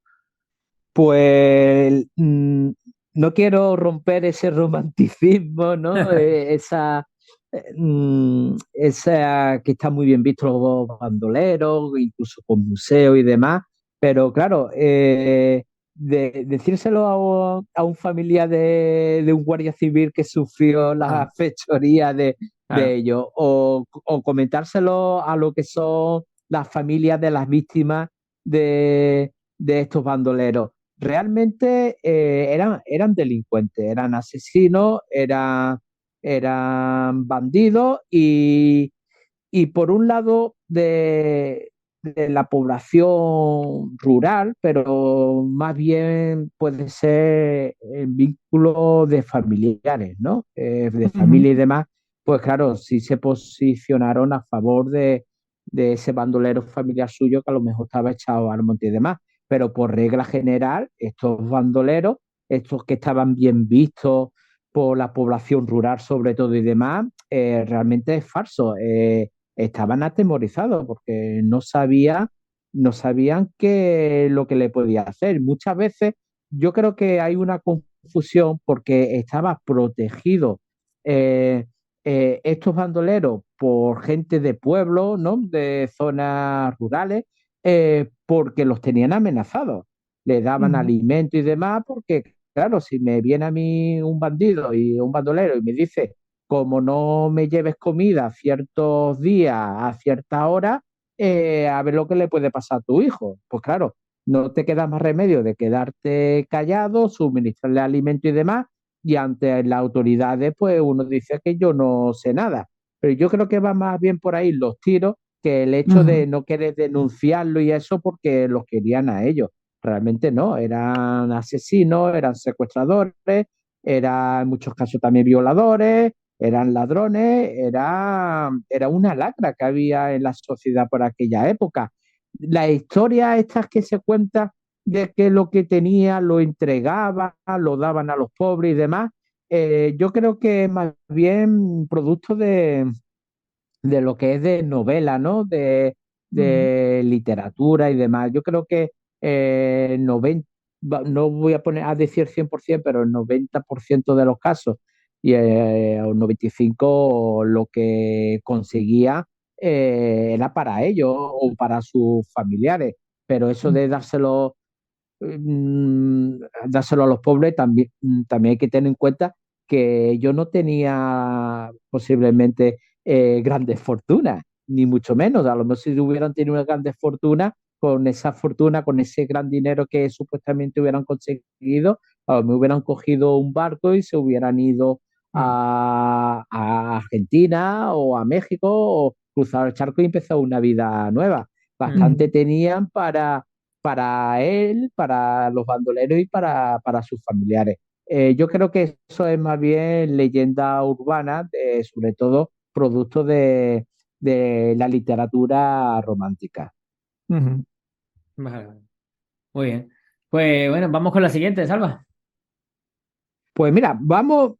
Pues no quiero romper ese romanticismo, ¿no? Esa que está muy bien visto los bandoleros, incluso con museos y demás, pero claro, decírselo a un familiar de un guardia civil que sufrió Claro, la fechoría de claro. ellos, o comentárselo a lo que son las familias de las víctimas de estos bandoleros. Realmente eran delincuentes, eran asesinos, eran bandidos y por un lado de la población rural, pero más bien puede ser el vínculo de familiares, ¿no? De Ujú. familia y demás, pues claro, sí se posicionaron a favor de ese bandolero familiar suyo que a lo mejor estaba echado al monte y demás. Pero por regla general, estos bandoleros, estos que estaban bien vistos por la población rural sobre todo y demás, realmente es falso. Estaban atemorizados porque no sabían lo que le podía hacer. Muchas veces yo creo que hay una confusión porque estaba protegido eh, estos bandoleros por gente de pueblo, ¿no? De zonas rurales, porque los tenían amenazados. Le daban Ujú. alimento y demás, porque, claro, si me viene a mí un bandido y un bandolero y me dice, como no me lleves comida ciertos días a cierta hora, a ver lo que le puede pasar a tu hijo. Pues claro, no te queda más remedio de quedarte callado, suministrarle alimento y demás, y ante las autoridades, pues uno dice que yo no sé nada. Pero yo creo que va más bien por ahí los tiros que el hecho Ujú. de no querer denunciarlo y eso porque los querían a ellos. Realmente no, eran asesinos, eran secuestradores, eran en muchos casos también violadores, eran ladrones, era una lacra que había en la sociedad por aquella época. Las historias estas que se cuentan de que lo que tenía lo entregaba, lo daban a los pobres y demás, yo creo que es más bien producto de lo que es de novela, ¿no? Ujú. De literatura y demás. Yo creo que 90, no voy a poner a decir 100%, pero el 90% de los casos y el 95% lo que conseguía era para ellos o para sus familiares. Pero eso de mm, dárselo a los pobres también, también hay que tener en cuenta que yo no tenía posiblemente grandes fortunas, ni mucho menos. A lo mejor si hubieran tenido una grandes fortuna, con esa fortuna, con ese gran dinero que supuestamente hubieran conseguido, a lo mejor hubieran cogido un barco y se hubieran ido Claro. a Argentina o a México o cruzado el charco y empezado una vida nueva. Mm. Bastante tenían para él, para los bandoleros y para sus familiares. Yo creo que eso es más bien leyenda urbana, sobre todo producto de la literatura romántica. Ujú. Vale, vale. Muy bien. Pues bueno, vamos con la siguiente, Salva. Pues mira, vamos,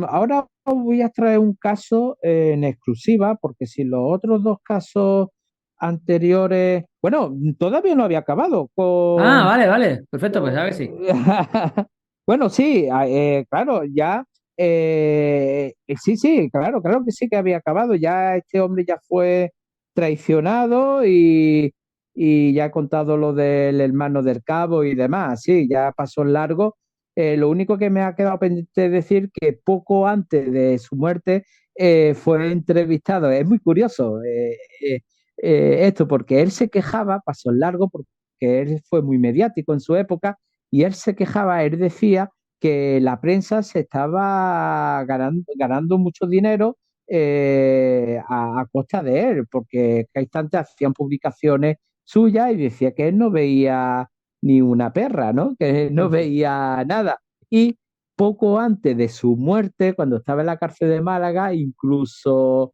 ahora os voy a traer un caso en exclusiva, porque si los otros dos casos anteriores, bueno, todavía no había acabado Ah, con, vale, vale. Perfecto, pues a ver si. Bueno, sí, claro, ya, sí, sí, claro que sí que había acabado. Ya este hombre ya fue traicionado y ya ha contado lo del hermano del cabo y demás. Sí, ya pasó el largo. Lo único que me ha quedado pendiente de decir que poco antes de su muerte fue entrevistado. Es muy curioso esto, porque él se quejaba, pasó el largo, porque él fue muy mediático en su época y él se quejaba, él decía que la prensa se estaba ganando mucho dinero a costa de él, porque cada instante hacían publicaciones suyas y decía que él no veía ni una perra, ¿no? Que él no veía nada. Y poco antes de su muerte, cuando estaba en la cárcel de Málaga, incluso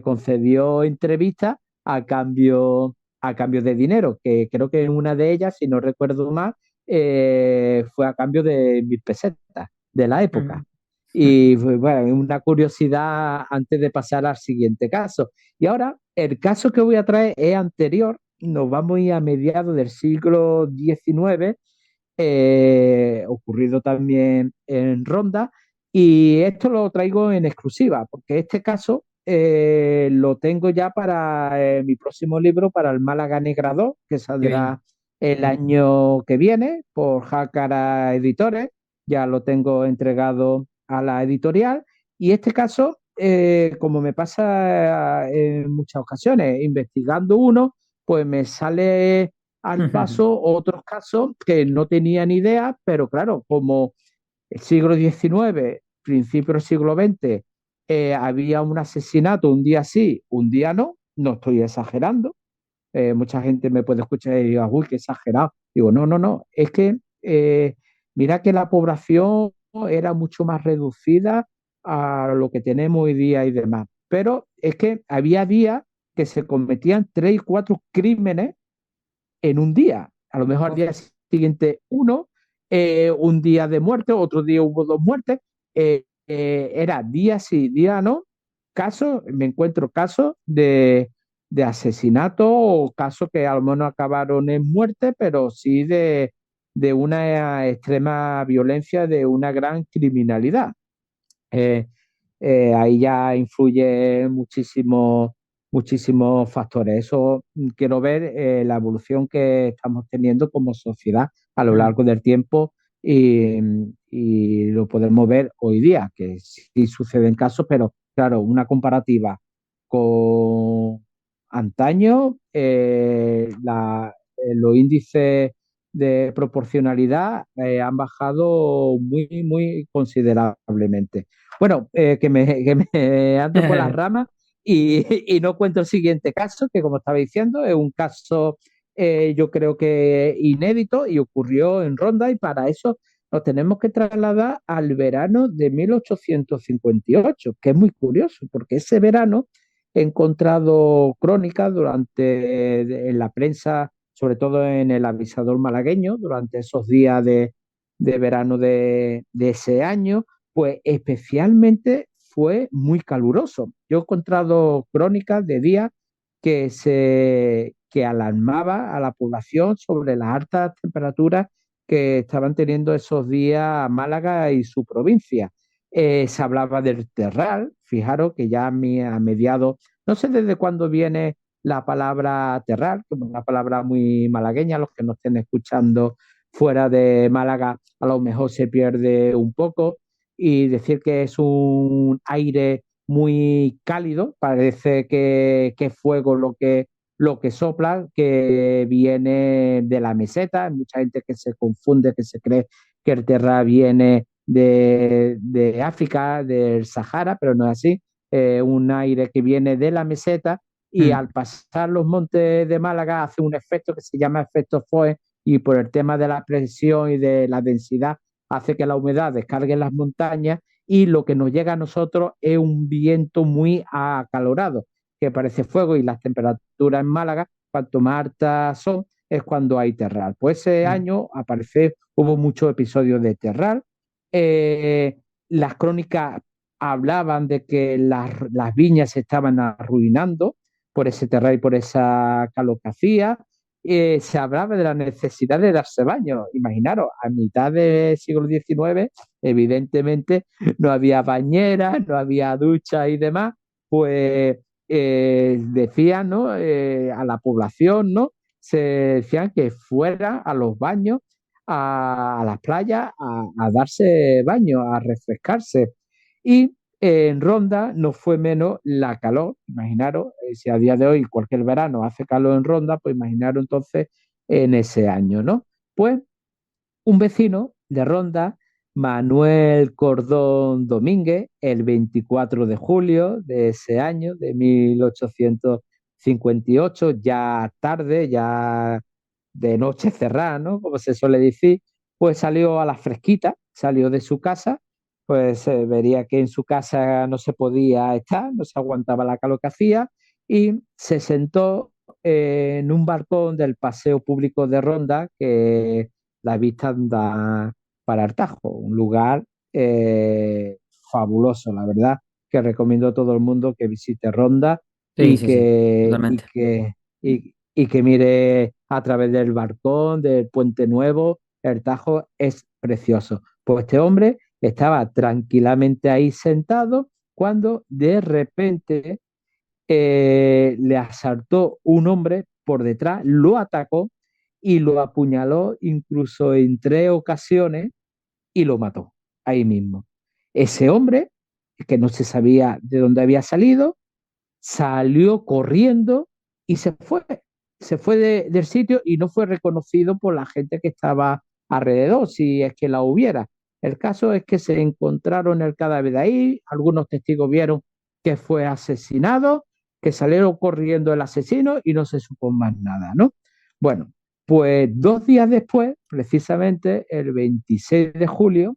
concedió entrevistas a cambio de dinero, que creo que en una de ellas, si no recuerdo mal, fue a cambio de 1.000 pesetas de la época. Mm. Y pues, bueno, una curiosidad antes de pasar al siguiente caso. Y ahora, el caso que voy a traer es anterior, nos vamos a ir a mediados del siglo XIX, ocurrido también en Ronda, y esto lo traigo en exclusiva, porque este caso lo tengo ya para mi próximo libro, para el Málaga Negra 2, que Qué bien. saldrá el año que viene por Jácara Editores. Ya lo tengo entregado a la editorial. Y este caso, como me pasa en muchas ocasiones, investigando uno, pues me sale al paso otros casos que no tenía ni idea, pero claro, como el siglo XIX, principio del siglo XX, había un asesinato un día sí, un día no, no estoy exagerando. Mucha gente me puede escuchar y digo, uy, qué exagerado. Digo, no, no, no, es que mira que la población era mucho más reducida a lo que tenemos hoy día y demás. Pero es que había días que se cometían 3 y 4 crímenes en un día. A lo mejor al día siguiente uno, un día de muerte, otro día hubo 2 muertes. Era día sí, día no. Casos, me encuentro casos de asesinato o casos que a lo mejor no acabaron en muerte, pero sí de una extrema violencia, de una gran criminalidad. Eh, Ahí ya influye muchísimo, muchísimos factores. Eso quiero ver la evolución que estamos teniendo como sociedad a lo Mm. largo del tiempo y, y lo podemos ver hoy día, que sí suceden casos, pero claro, una comparativa con antaño, los índices de proporcionalidad han bajado muy, muy considerablemente. Bueno, que me ando por las ramas y no cuento el siguiente caso, que como estaba diciendo, es un caso yo creo que inédito y ocurrió en Ronda y para eso nos tenemos que trasladar al verano de 1858, que es muy curioso, porque ese verano he encontrado crónicas en la prensa, sobre todo en el Avisador malagueño, durante esos días de verano de ese año, pues especialmente fue muy caluroso. Yo he encontrado crónicas de días que alarmaba a la población sobre las altas temperaturas que estaban teniendo esos días Málaga y su provincia. Se hablaba del terral, fijaros que ya a mediados, no sé desde cuándo viene la palabra terral, como una palabra muy malagueña, los que nos estén escuchando fuera de Málaga a lo mejor se pierde un poco, y decir que es un aire muy cálido, parece que es fuego lo que sopla, que viene de la meseta. Hay mucha gente que se confunde, que se cree que el terra viene de África, del Sahara, pero no es así. Un aire que viene de la meseta y Mm. al pasar los montes de Málaga hace un efecto que se llama efecto Foe y por el tema de la presión y de la densidad hace que la humedad descargue en las montañas y lo que nos llega a nosotros es un viento muy acalorado que parece fuego y las temperaturas en Málaga, cuanto más altas son, es cuando hay terral. Pues ese Mm. año hubo muchos episodios de terral. Las crónicas hablaban de que las viñas se estaban arruinando por ese terral y por esa calor que hacía. Se hablaba de la necesidad de darse baño. Imaginaros, a mitad del siglo XIX, evidentemente no había bañeras, no había duchas y demás, pues decían, ¿no? A la población, ¿no? Se decían que fuera a los baños, a las playas, a darse baño, a refrescarse. Y en Ronda no fue menos la calor. Imaginaros, si a día de hoy cualquier verano hace calor en Ronda, pues imaginaros entonces en ese año, ¿no? Pues un vecino de Ronda, Manuel Cordón Domínguez, el 24 de julio de ese año, de 1858, ya tarde, ya de noche cerrada, ¿no? Como se suele decir, pues salió a la fresquita, salió de su casa, pues vería que en su casa no se podía estar, no se aguantaba la calor que hacía y se sentó en un balcón del Paseo Público de Ronda, que la vista da para el Tajo, un lugar fabuloso, la verdad, que recomiendo a todo el mundo que visite Ronda Sí, y sí, sí, que, y totalmente. que, y que mire a través del balcón, del Puente Nuevo. El Tajo es precioso. Pues este hombre estaba tranquilamente ahí sentado cuando de repente le asaltó un hombre por detrás, lo atacó y lo apuñaló incluso en 3 ocasiones y lo mató ahí mismo. Ese hombre, que no se sabía de dónde había salido, salió corriendo y se fue. Se fue del sitio y no fue reconocido por la gente que estaba alrededor, si es que la hubiera. El caso es que se encontraron el cadáver de ahí, algunos testigos vieron que fue asesinado, que salieron corriendo el asesino y no se supo más nada, ¿no? Bueno, pues 2 días después, precisamente el 26 de julio,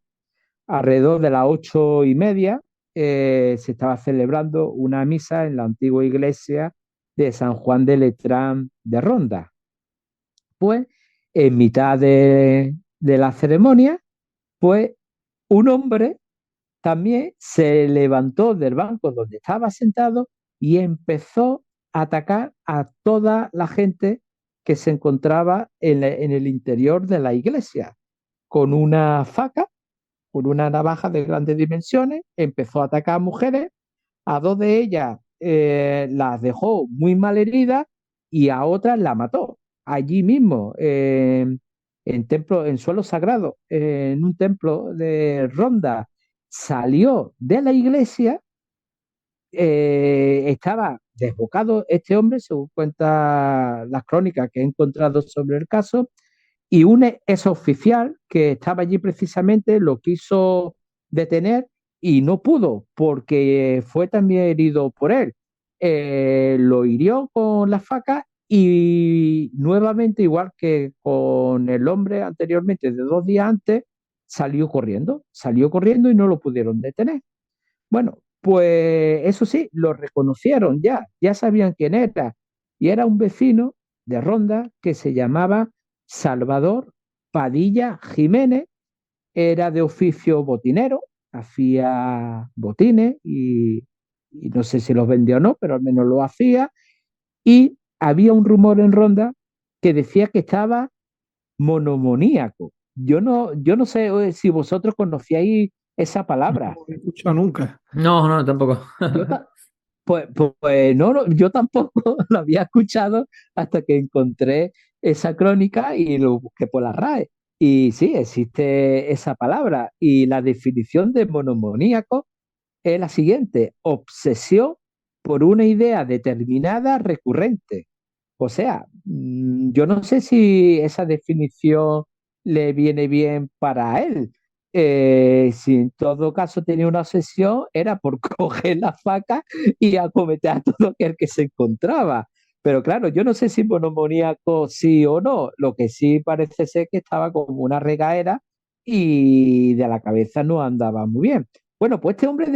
alrededor de las 8:30, se estaba celebrando una misa en la antigua iglesia de San Juan de Letrán de Ronda. Pues en mitad de la ceremonia, pues un hombre también se levantó del banco donde estaba sentado y empezó a atacar a toda la gente que se encontraba en el interior de la iglesia con una faca, con una navaja de grandes dimensiones, empezó a atacar a mujeres, a 2 de ellas las dejó muy mal heridas y a otras la mató. Allí mismo, en suelo sagrado, en un templo de Ronda, salió de la iglesia, estaba desbocado este hombre, según cuenta las crónicas que he encontrado sobre el caso, y un exoficial que estaba allí precisamente lo quiso detener y no pudo porque fue también herido por él. Lo hirió con la faca y nuevamente, igual que con el hombre anteriormente, de 2 días antes, salió corriendo y no lo pudieron detener. Bueno, pues eso sí, lo reconocieron ya sabían quién era, y era un vecino de Ronda que se llamaba Salvador Padilla Jiménez, era de oficio botinero, hacía botines y no sé si los vendía o no, pero al menos lo hacía, y había un rumor en Ronda que decía que estaba monomoníaco. Yo no sé si vosotros conocíais esa No palabra. lo he escuchado nunca. No, no, tampoco. Yo, pues no, yo tampoco lo había escuchado hasta que encontré esa crónica y lo busqué por la RAE. Y sí, existe esa palabra. Y la definición de monomoníaco es la siguiente: obsesión por una idea determinada recurrente. O sea, yo no sé si esa definición le viene bien para él. Si en todo caso tenía una obsesión, era por coger la faca y acometer a todo aquel que se encontraba. Pero claro, yo no sé si monomoníaco sí o no. Lo que sí parece ser que estaba como una regaera y de la cabeza no andaba muy bien. Bueno, pues este hombre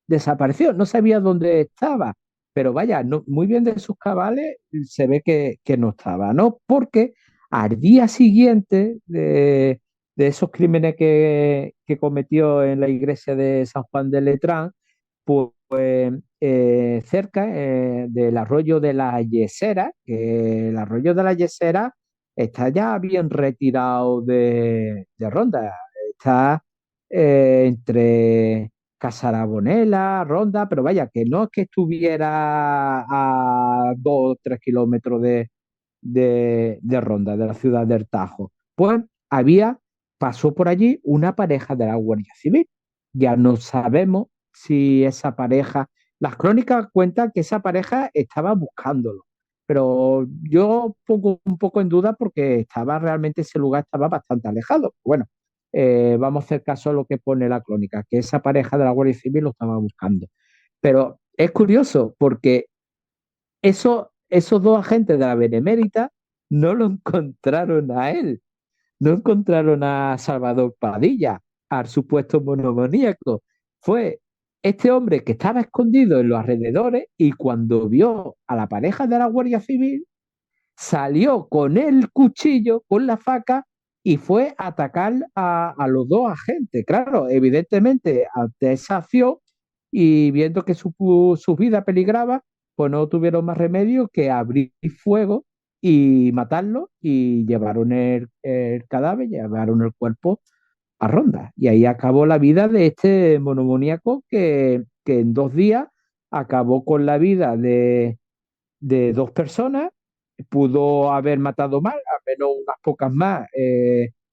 desapareció, no sabía dónde estaba, pero vaya, muy bien de sus cabales, se ve que no estaba, ¿no? Porque al día siguiente de esos crímenes que cometió en la iglesia de San Juan de Letrán, pues cerca del arroyo de la Yesera, que el arroyo de la Yesera está ya bien retirado de Ronda, está entre Casarabonela, Ronda, pero vaya, que no es que estuviera a 2 o 3 kilómetros de Ronda, de la ciudad del Tajo. Pues pasó por allí una pareja de la Guardia Civil. Ya no sabemos si esa pareja, las crónicas cuentan que esa pareja estaba buscándolo, pero yo pongo un poco en duda porque estaba realmente ese lugar estaba bastante alejado. Bueno, vamos a hacer caso a lo que pone la crónica, que esa pareja de la Guardia Civil lo estaba buscando. Pero es curioso porque esos dos agentes de la Benemérita no lo encontraron a él, no encontraron a Salvador Padilla, al supuesto monomoníaco. Fue este hombre que estaba escondido en los alrededores y cuando vio a la pareja de la Guardia Civil, salió con el cuchillo, con la faca y fue a atacar a los dos agentes. Claro, evidentemente, ante esa acción y viendo que su vida peligraba, pues no tuvieron más remedio que abrir fuego y matarlo y llevaron el cadáver, llevaron el cuerpo a Ronda. Y ahí acabó la vida de este monomoníaco que en 2 días acabó con la vida de dos personas, pudo haber matado más, al menos unas pocas más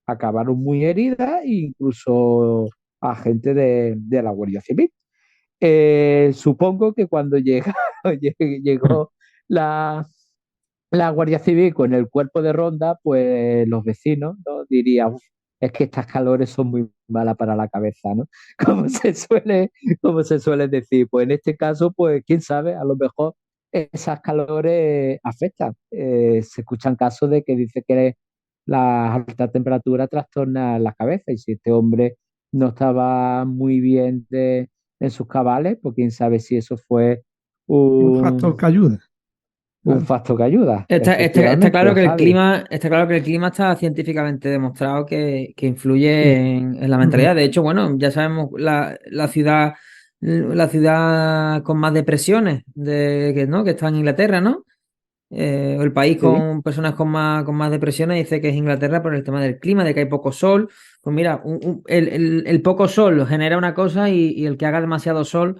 acabaron muy heridas, e incluso a gente de la Guardia Civil. Supongo que cuando llegó la, la Guardia Civil con el cuerpo de Ronda, pues los vecinos, ¿no? Dirían: "Uf, es que estas calores son muy malas para la cabeza, ¿no?" Como se suele decir. Pues en este caso, pues quién sabe, a lo mejor esas calores afectan. Se escuchan casos de que dice que la alta temperatura trastorna la cabeza, y si este hombre no estaba muy bien en sus cabales, pues quién sabe si eso fue Un factor un, que ayuda. un Claro. factor que ayuda, Está claro efectivamente, que el Javi. clima, está claro que el clima está científicamente demostrado que influye Sí. en la mentalidad. De hecho, bueno, ya sabemos la ciudad con más depresiones ¿no? Que está en Inglaterra, ¿no? O el país Sí, con personas con más depresiones dice que es Inglaterra por el tema del clima, de que hay poco sol. Pues mira, el poco sol genera una cosa y el que haga demasiado sol,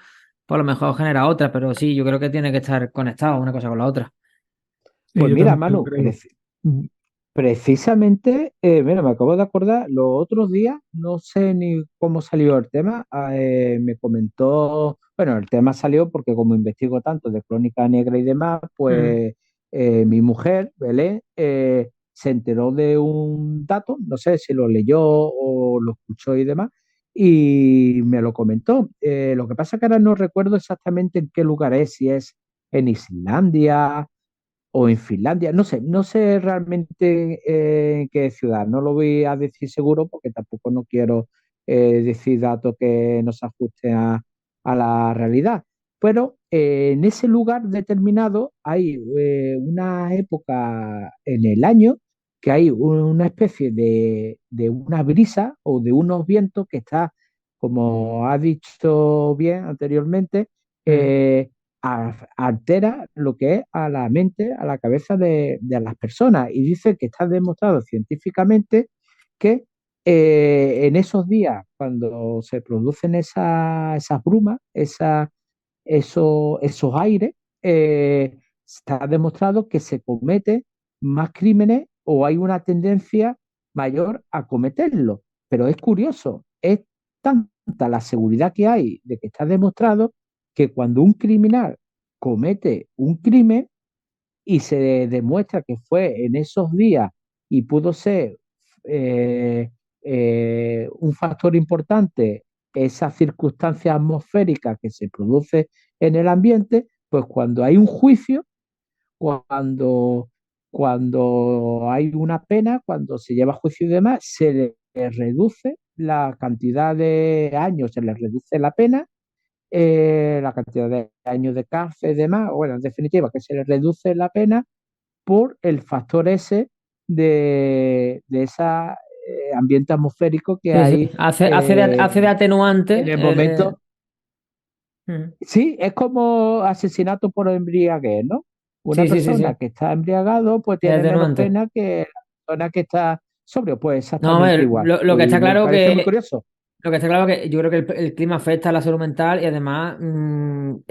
pues a lo mejor genera otra, pero sí, yo creo que tiene que estar conectado una cosa con la otra. Sí, pues yo mira, también lo Manu, creo. Ujú. precisamente, mira, me acabo de acordar, los otros días, no sé ni cómo salió el tema, me comentó, bueno, el tema salió porque como investigo tanto de Crónica Negra y demás, Mm. pues mi mujer, Belén, se enteró de un dato, no sé si lo leyó o lo escuchó y demás, y me lo comentó. Lo que pasa es que ahora no recuerdo exactamente en qué lugar es, si es en Islandia o en Finlandia, no sé realmente en qué ciudad, no lo voy a decir seguro porque tampoco no quiero decir datos que no se ajusten a la realidad. Pero en ese lugar determinado hay una época en el año que hay una especie de una brisa o de unos vientos que está, como ha dicho bien anteriormente, Mm. eh, altera lo que es a la mente, a la cabeza de las personas. Y dice que está demostrado científicamente que en esos días, cuando se producen esas brumas, esos aires, está demostrado que se cometen más crímenes o hay una tendencia mayor a cometerlo. Pero es curioso, es tanta la seguridad que hay de que está demostrado que cuando un criminal comete un crimen y se demuestra que fue en esos días y pudo ser eh, un factor importante esa circunstancia atmosférica que se produce en el ambiente, pues cuando hay un juicio, cuando, cuando hay una pena, cuando se lleva a juicio y demás, se le reduce la cantidad de años, se le reduce la pena, la cantidad de años de cárcel y demás, bueno, en definitiva, que se le reduce la pena por el factor ese de ese ambiente atmosférico que Sí, sí. hay Hace de en atenuante. el momento. Mm. Sí, es como asesinato por embriaguez, ¿no? Una Sí, sí, sí, persona sí. que está embriagado pues Es tiene menos atenuante. pena que la persona que está sobrio, pues No, a exactamente ver, igual. lo que Y está me claro parece muy que curioso. Lo que está claro que yo creo que el clima afecta a la salud mental y además,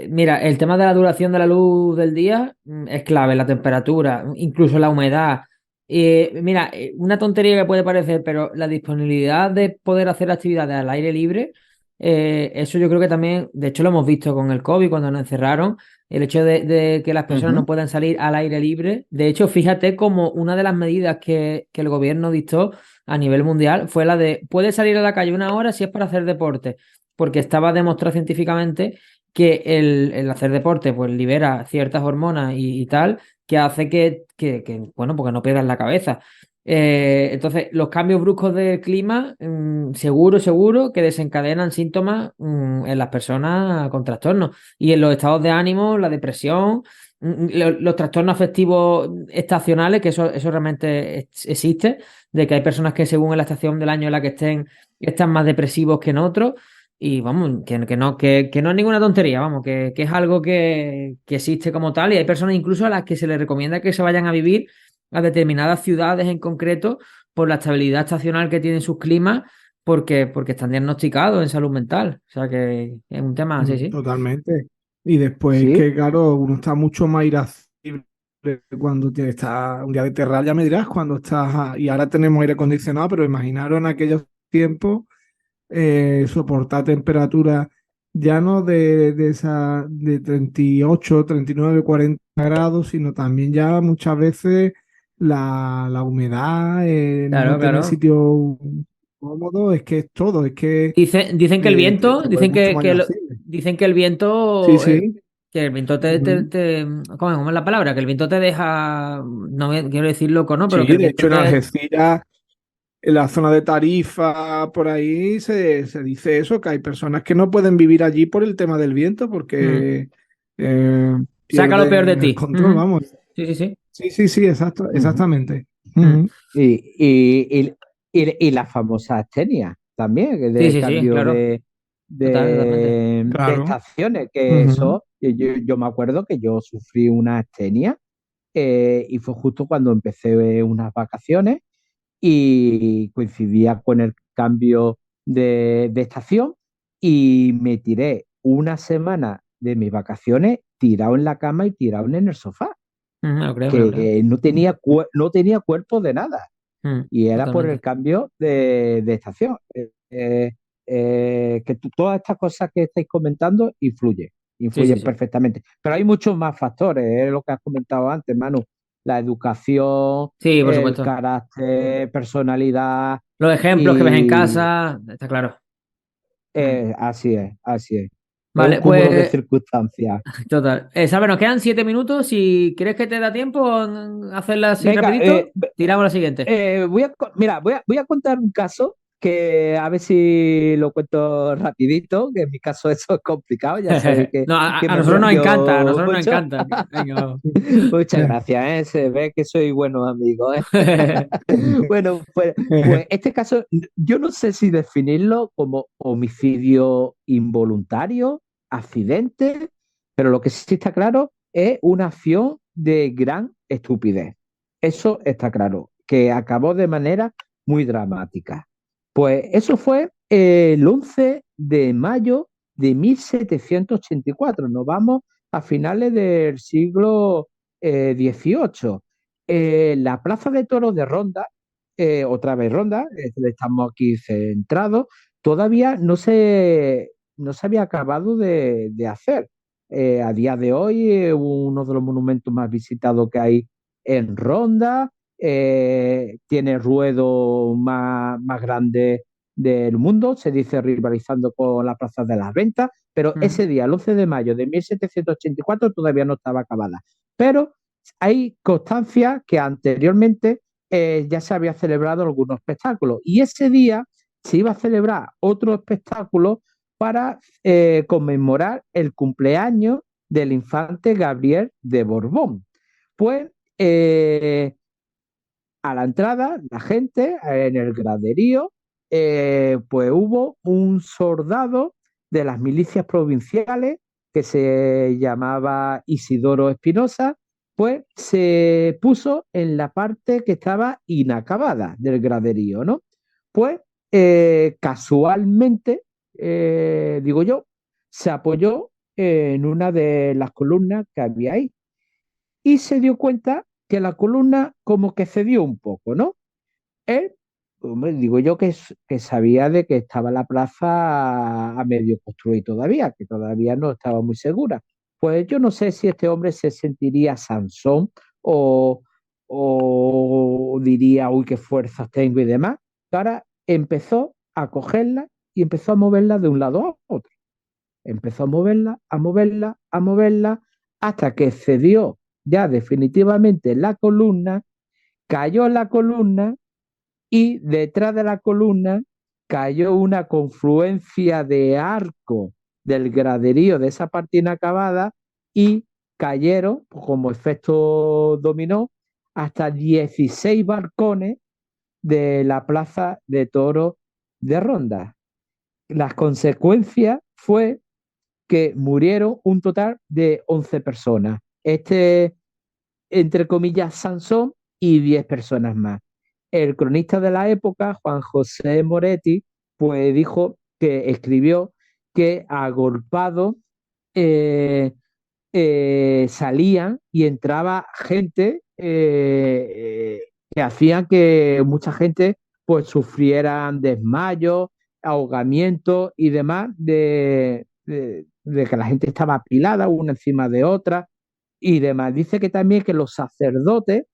mira, el tema de la duración de la luz del día es clave, la temperatura, incluso la humedad. Mira, una tontería que puede parecer, pero la disponibilidad de poder hacer actividades al aire libre, eso yo creo que también, de hecho lo hemos visto con el COVID cuando nos encerraron, el hecho de que las personas no Ujú. puedan salir al aire libre. De hecho, fíjate como una de las medidas que el gobierno dictó a nivel mundial fue la de puedes salir a la calle una hora si es para hacer deporte, porque estaba demostrado científicamente que el hacer deporte pues libera ciertas hormonas y tal que hace bueno, porque no pierdas la cabeza. Entonces, los cambios bruscos del clima, seguro que desencadenan síntomas en las personas con trastornos y en los estados de ánimo, la depresión, los trastornos afectivos estacionales, que eso realmente existe, de que hay personas que según la estación del año en la que están más depresivos que en otros. Y vamos, que no es ninguna tontería, vamos, que es algo que existe como tal, y hay personas incluso a las que se les recomienda que se vayan a vivir a determinadas ciudades en concreto por la estabilidad estacional que tienen sus climas, porque están diagnosticados en salud mental. O sea que es un tema, sí, sí. Totalmente. Y después Sí, que, claro, uno está mucho más irascible cuando está un día de terral, ya me dirás, cuando estás, y ahora tenemos aire acondicionado, pero imaginaros en aquellos tiempos soportar temperaturas ya no de 38, 39, 40 grados, sino también ya muchas veces la humedad, no Claro, tener claro. sitio cómodo, es que es todo, es que Dicen que el viento, te vuelve mucho más irascible. dicen que el Sí, viento, sí. que el viento Ujú. ¿cómo es la palabra? Que el viento te deja, no quiero decir loco, ¿no? Pero que Sí, el de viento hecho en te... Algeciras, en la zona de Tarifa, por ahí se dice eso, que hay personas que no pueden vivir allí por el tema del viento, Mm, porque saca lo peor de pierden el ti. control, Ujú. vamos. Sí, sí, sí. Sí, sí, sí, exacto, ujú. exactamente. Mm, Ujú. Y, y, y la famosa astenia también, que sí, de sí, sí, cambio claro. Totalmente. de Claro. estaciones, que Ujú. eso, yo me acuerdo que yo sufrí una astenia y fue justo cuando empecé unas vacaciones y coincidía con el cambio de estación y me tiré una semana de mis vacaciones tirado en la cama y tirado en el sofá, Ujú, me lo creo, me lo creo. que no tenía cuerpo de nada y era por el Totalmente. cambio de estación. Todas estas cosas que estáis comentando Sí, sí, influyen sí. perfectamente. Pero hay muchos más factores, es lo que has comentado antes, Manu. La educación, Sí, por el supuesto. carácter, personalidad Los ejemplos que ves en y casa, está claro. Mm. así es, así es. Es un Vale, cúmulo de pues circunstancias. total. Sabes, nos quedan 7 minutos. Si crees que te da tiempo hacerla así Venga, rapidito, tiramos la siguiente. mira, voy a contar un caso que a ver si lo cuento rapidito, que en mi caso eso es complicado, ya sabéis No, que a me nosotros nos encanta, a enrollo nosotros nos mucho. encanta. Venga, vamos. Muchas gracias, ¿eh? Se ve que soy buenos amigos, ¿eh? Bueno, pues este caso, yo no sé si definirlo como homicidio involuntario, accidente, pero lo que sí está claro es una acción de gran estupidez. Eso está claro, que acabó de manera muy dramática. Pues eso fue el 11 de mayo de 1784. Nos vamos a finales del siglo XVIII. La Plaza de Toros de Ronda, otra vez Ronda, estamos aquí centrados, todavía no se había acabado de hacer. A día de hoy, uno de los monumentos más visitados que hay en Ronda, tiene el ruedo más grande del mundo, se dice rivalizando con la Plaza de las Ventas, pero Mm, ese día, el 11 de mayo de 1784, todavía no estaba acabada. Pero hay constancia que anteriormente ya se había celebrado algunos espectáculos y ese día se iba a celebrar otro espectáculo para conmemorar el cumpleaños del infante Gabriel de Borbón. Pues a la entrada, la gente en el graderío, pues hubo un soldado de las milicias provinciales que se llamaba Isidoro Espinosa, pues se puso en la parte que estaba inacabada del graderío, ¿no? Pues casualmente, digo yo, se apoyó en una de las columnas que había ahí y se dio cuenta que la columna como que cedió un poco, ¿no? Él, hombre, digo yo que sabía de que estaba la plaza a medio construir todavía, que todavía no estaba muy segura. Pues yo no sé si este hombre se sentiría Sansón o, o diría, uy, qué fuerzas tengo y demás. Ahora empezó a cogerla y empezó a moverla de un lado a otro. Empezó a moverla, a moverla, a moverla, hasta que cedió ya definitivamente la columna, cayó la columna y detrás de la columna cayó una confluencia de arco del graderío de esa parte inacabada y cayeron, pues, como efecto dominó, hasta 16 balcones de la Plaza de Toros de Ronda. Las consecuencias fue que murieron un total de 11 personas. Entre comillas, Sansón y 10 personas más. El cronista de la época, Juan José Moretti, pues dijo que escribió que agolpados eh, salían y entraba gente que hacían que mucha gente pues sufrieran desmayos, ahogamientos y demás de que la gente estaba apilada una encima de otra y demás. Dice que también que los sacerdotes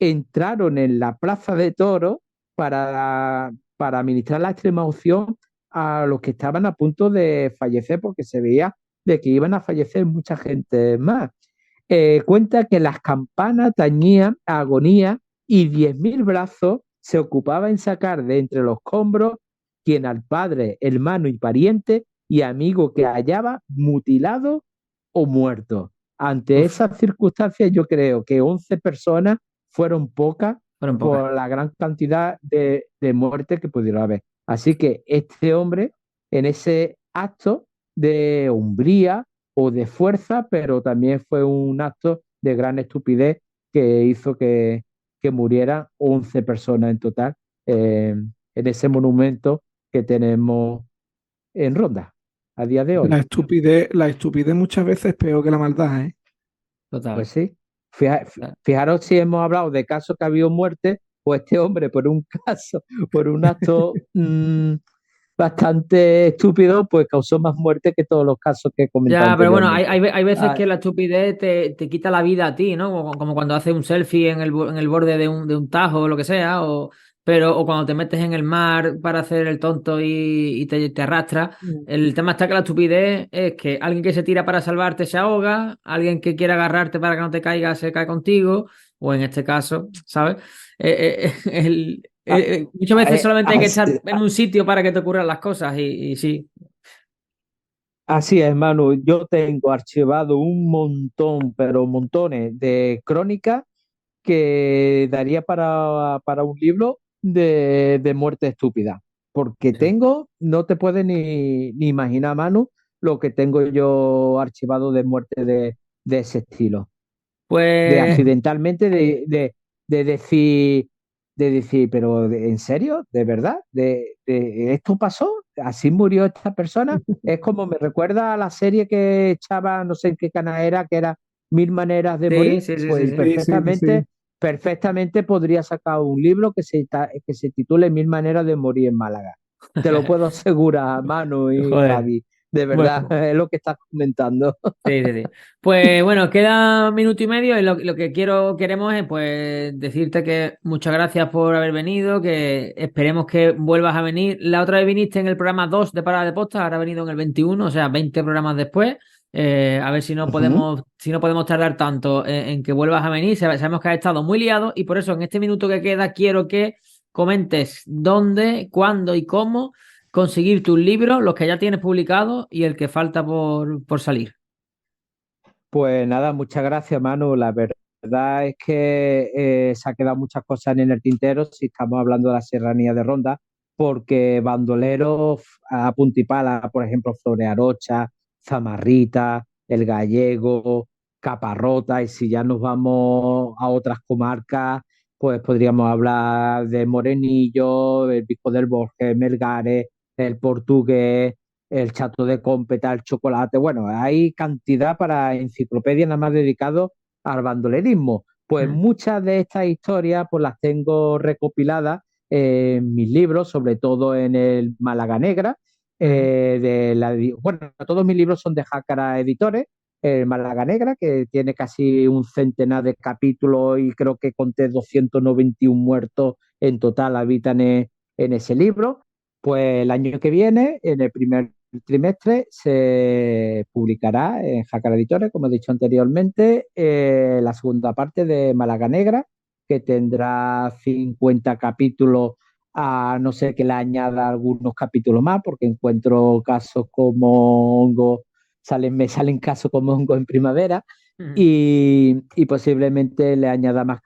entraron en la plaza de toros para administrar la extrema unción a los que estaban a punto de fallecer porque se veía de que iban a fallecer mucha gente más. Cuenta que las campanas tañían agonía y 10.000 brazos se ocupaba en sacar de entre los escombros quien al padre, hermano y pariente y amigo que hallaba mutilado o muerto. Ante Uf, esas circunstancias, yo creo que 11 personas fueron pocas fueron pocas. por la gran cantidad de muertes que pudieron haber. Así que este hombre, en ese acto de hombría o de fuerza, pero también fue un acto de gran estupidez que hizo que murieran 11 personas en total en ese monumento que tenemos en Ronda a día de hoy. La estupidez muchas veces es peor que la maldad, ¿eh? Pues Total. sí. Fijaros si hemos hablado de casos que ha habido muerte, pues este hombre por un caso, por un acto bastante estúpido, pues causó más muerte que todos los casos que he comentado Ya, pero bueno, hay, anteriormente. hay veces Ah, que la estupidez te quita la vida a ti, ¿no? Como cuando haces un selfie en el borde de un tajo o lo que sea, o cuando te metes en el mar para hacer el tonto y te arrastra. El tema está que la estupidez es que alguien que se tira para salvarte se ahoga, alguien que quiere agarrarte para que no te caigas se cae contigo, o en este caso, ¿sabes? ah, Muchas veces solamente hay que Así, estar en un sitio para que te ocurran las cosas y sí, así es, Manu. Yo tengo archivado un montón, pero montones de crónicas que daría para un libro de muerte estúpida. Porque tengo, no te puedes ni imaginar, Manu, lo que tengo yo archivado de muerte de ese estilo. De pues... accidentalmente, de decir, pero ¿en serio? ¿De verdad? ¿Esto pasó? ¿Así murió esta persona? Es como me recuerda a la serie que echaba, no sé en qué canal era, que era Mil Maneras de Sí, Morir. sí, sí, sí, Pues sí. Sí, sí, sí. perfectamente podría sacar un libro que se titule Mil Maneras de Morir en Málaga. Te lo puedo asegurar, Manu y Joder. Javi. De verdad, Bueno, es lo que estás comentando. sí, sí, sí. Pues bueno, queda minuto y medio y lo que queremos es pues decirte que muchas gracias por haber venido, que esperemos que vuelvas a venir. La otra vez viniste en el programa 2 de Parada de Posta, ahora ha venido en el 21, o sea, 20 programas después. A ver Ujú. si no podemos tardar tanto en que vuelvas a venir. Sabemos que has estado muy liado y por eso en este minuto que queda quiero que comentes dónde, cuándo y cómo conseguir tus libros, los que ya tienes publicados y el que falta por salir. Pues nada, muchas gracias, Manu. La verdad es que se ha quedado muchas cosas en el tintero si estamos hablando de la serranía de Ronda, porque bandoleros a punta y pala, por ejemplo, Florearocha, Zamarrita, El Gallego, Caparrota, y si ya nos vamos a otras comarcas, pues podríamos hablar de Morenillo, el Pico del Bosque, Melgares, el Portugués, el Chato de Cómpeta, el chocolate. Bueno, hay cantidad para enciclopedia nada más dedicado al bandolerismo. Pues Mm. muchas de estas historias pues las tengo recopiladas en mis libros, sobre todo en el Málaga Negra. Mm. Bueno, todos mis libros son de Jácara Editores. El Málaga Negra, que tiene casi un centenar de capítulos y creo que conté 291 muertos en total habitan en ese libro. Pues el año que viene, en el primer trimestre, se publicará en Jácara Editores, como he dicho anteriormente, la segunda parte de Málaga Negra, que tendrá 50 capítulos, a no ser que le añada algunos capítulos más, porque encuentro casos como hongo, me salen casos como hongo en primavera, Ujú. y posiblemente le añada más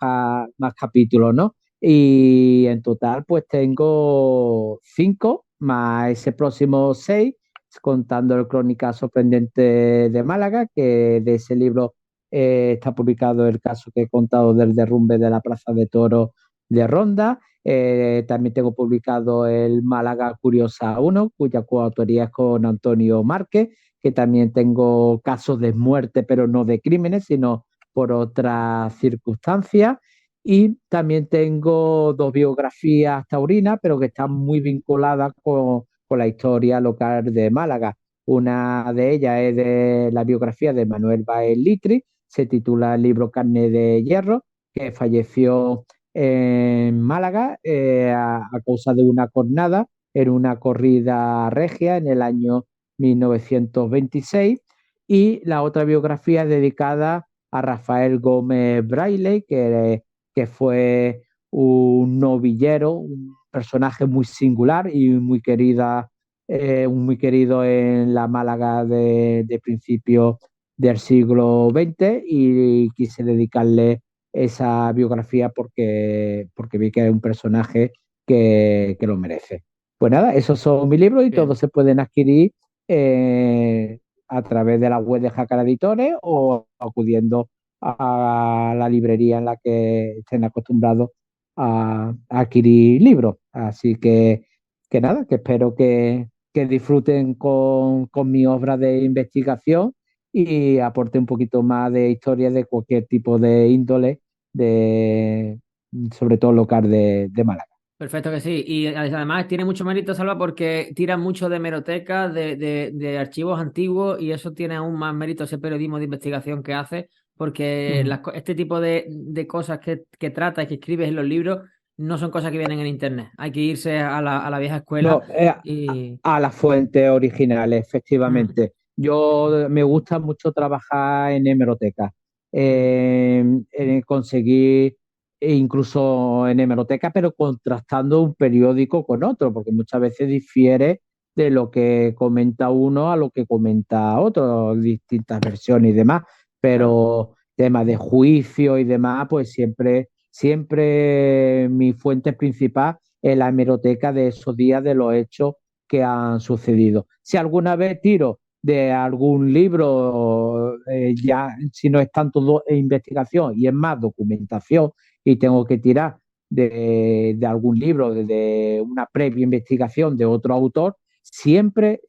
capítulos, ¿no? Y en total, pues tengo 5 más ese próximo 6, contando el Crónica Sorprendente de Málaga, que de ese libro está publicado el caso que he contado del derrumbe de la Plaza de Toros de Ronda. También tengo publicado el Málaga Curiosa 1, cuya coautoría es con Antonio Márquez, que también tengo casos de muerte, pero no de crímenes, sino por otras circunstancias. Y también tengo 2 biografías taurinas, pero que están muy vinculadas con la historia local de Málaga. Una de ellas es de la biografía de Manuel Baez Litri, se titula el libro Carne de Hierro, que falleció en Málaga a causa de una cornada en una corrida regia en el año 1926. Y la otra biografía es dedicada a Rafael Gómez Braille, que fue un novillero, un personaje muy singular y muy querido en la Málaga de principios del siglo XX, y quise dedicarle esa biografía porque vi que es un personaje que lo merece. Pues nada, esos son mis libros y Bien. todos se pueden adquirir a través de la web de Jacar Editores o acudiendo a la librería en la que estén acostumbrados a adquirir libros. Así que nada, que espero que disfruten con mi obra de investigación y aporte un poquito más de historia de cualquier tipo de índole, de, sobre todo local de Málaga. Perfecto que sí. Y además tiene mucho mérito, Salva, porque tira mucho de hemeroteca, de archivos antiguos, y eso tiene aún más mérito ese periodismo de investigación que hace, porque Mm. este tipo de cosas que trata y que escribes en los libros no son cosas que vienen en internet. Hay que irse a la vieja escuela No, y... a las fuentes originales, Mm, efectivamente. Yo me gusta mucho trabajar en hemeroteca, mm, en conseguir, e incluso en hemeroteca, pero contrastando un periódico con otro, porque muchas veces difiere de lo que comenta uno a lo que comenta otro, distintas versiones y demás, claro. pero temas de juicio y demás, pues siempre mi fuente principal en la hemeroteca de esos días, de los hechos que han sucedido. Si alguna vez tiro de algún libro, ya si no es tanto investigación y es más documentación, y tengo que tirar de algún libro, de una previa investigación de otro autor, siempre,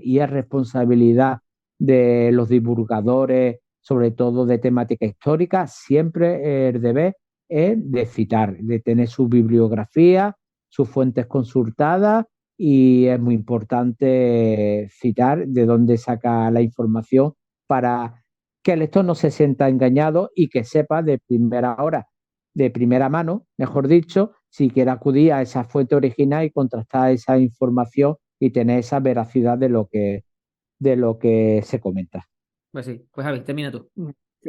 y es responsabilidad de los divulgadores, sobre todo de temática histórica, siempre el deber es de citar, de tener su bibliografía, sus fuentes consultadas, y es muy importante citar de dónde saca la información para que el lector no se sienta engañado y que sepa de primera hora, de primera mano, mejor dicho, si quiere acudir a esa fuente original y contrastar esa información y tener esa veracidad de lo que se comenta. Pues sí, pues Javi, termina tú. Ok.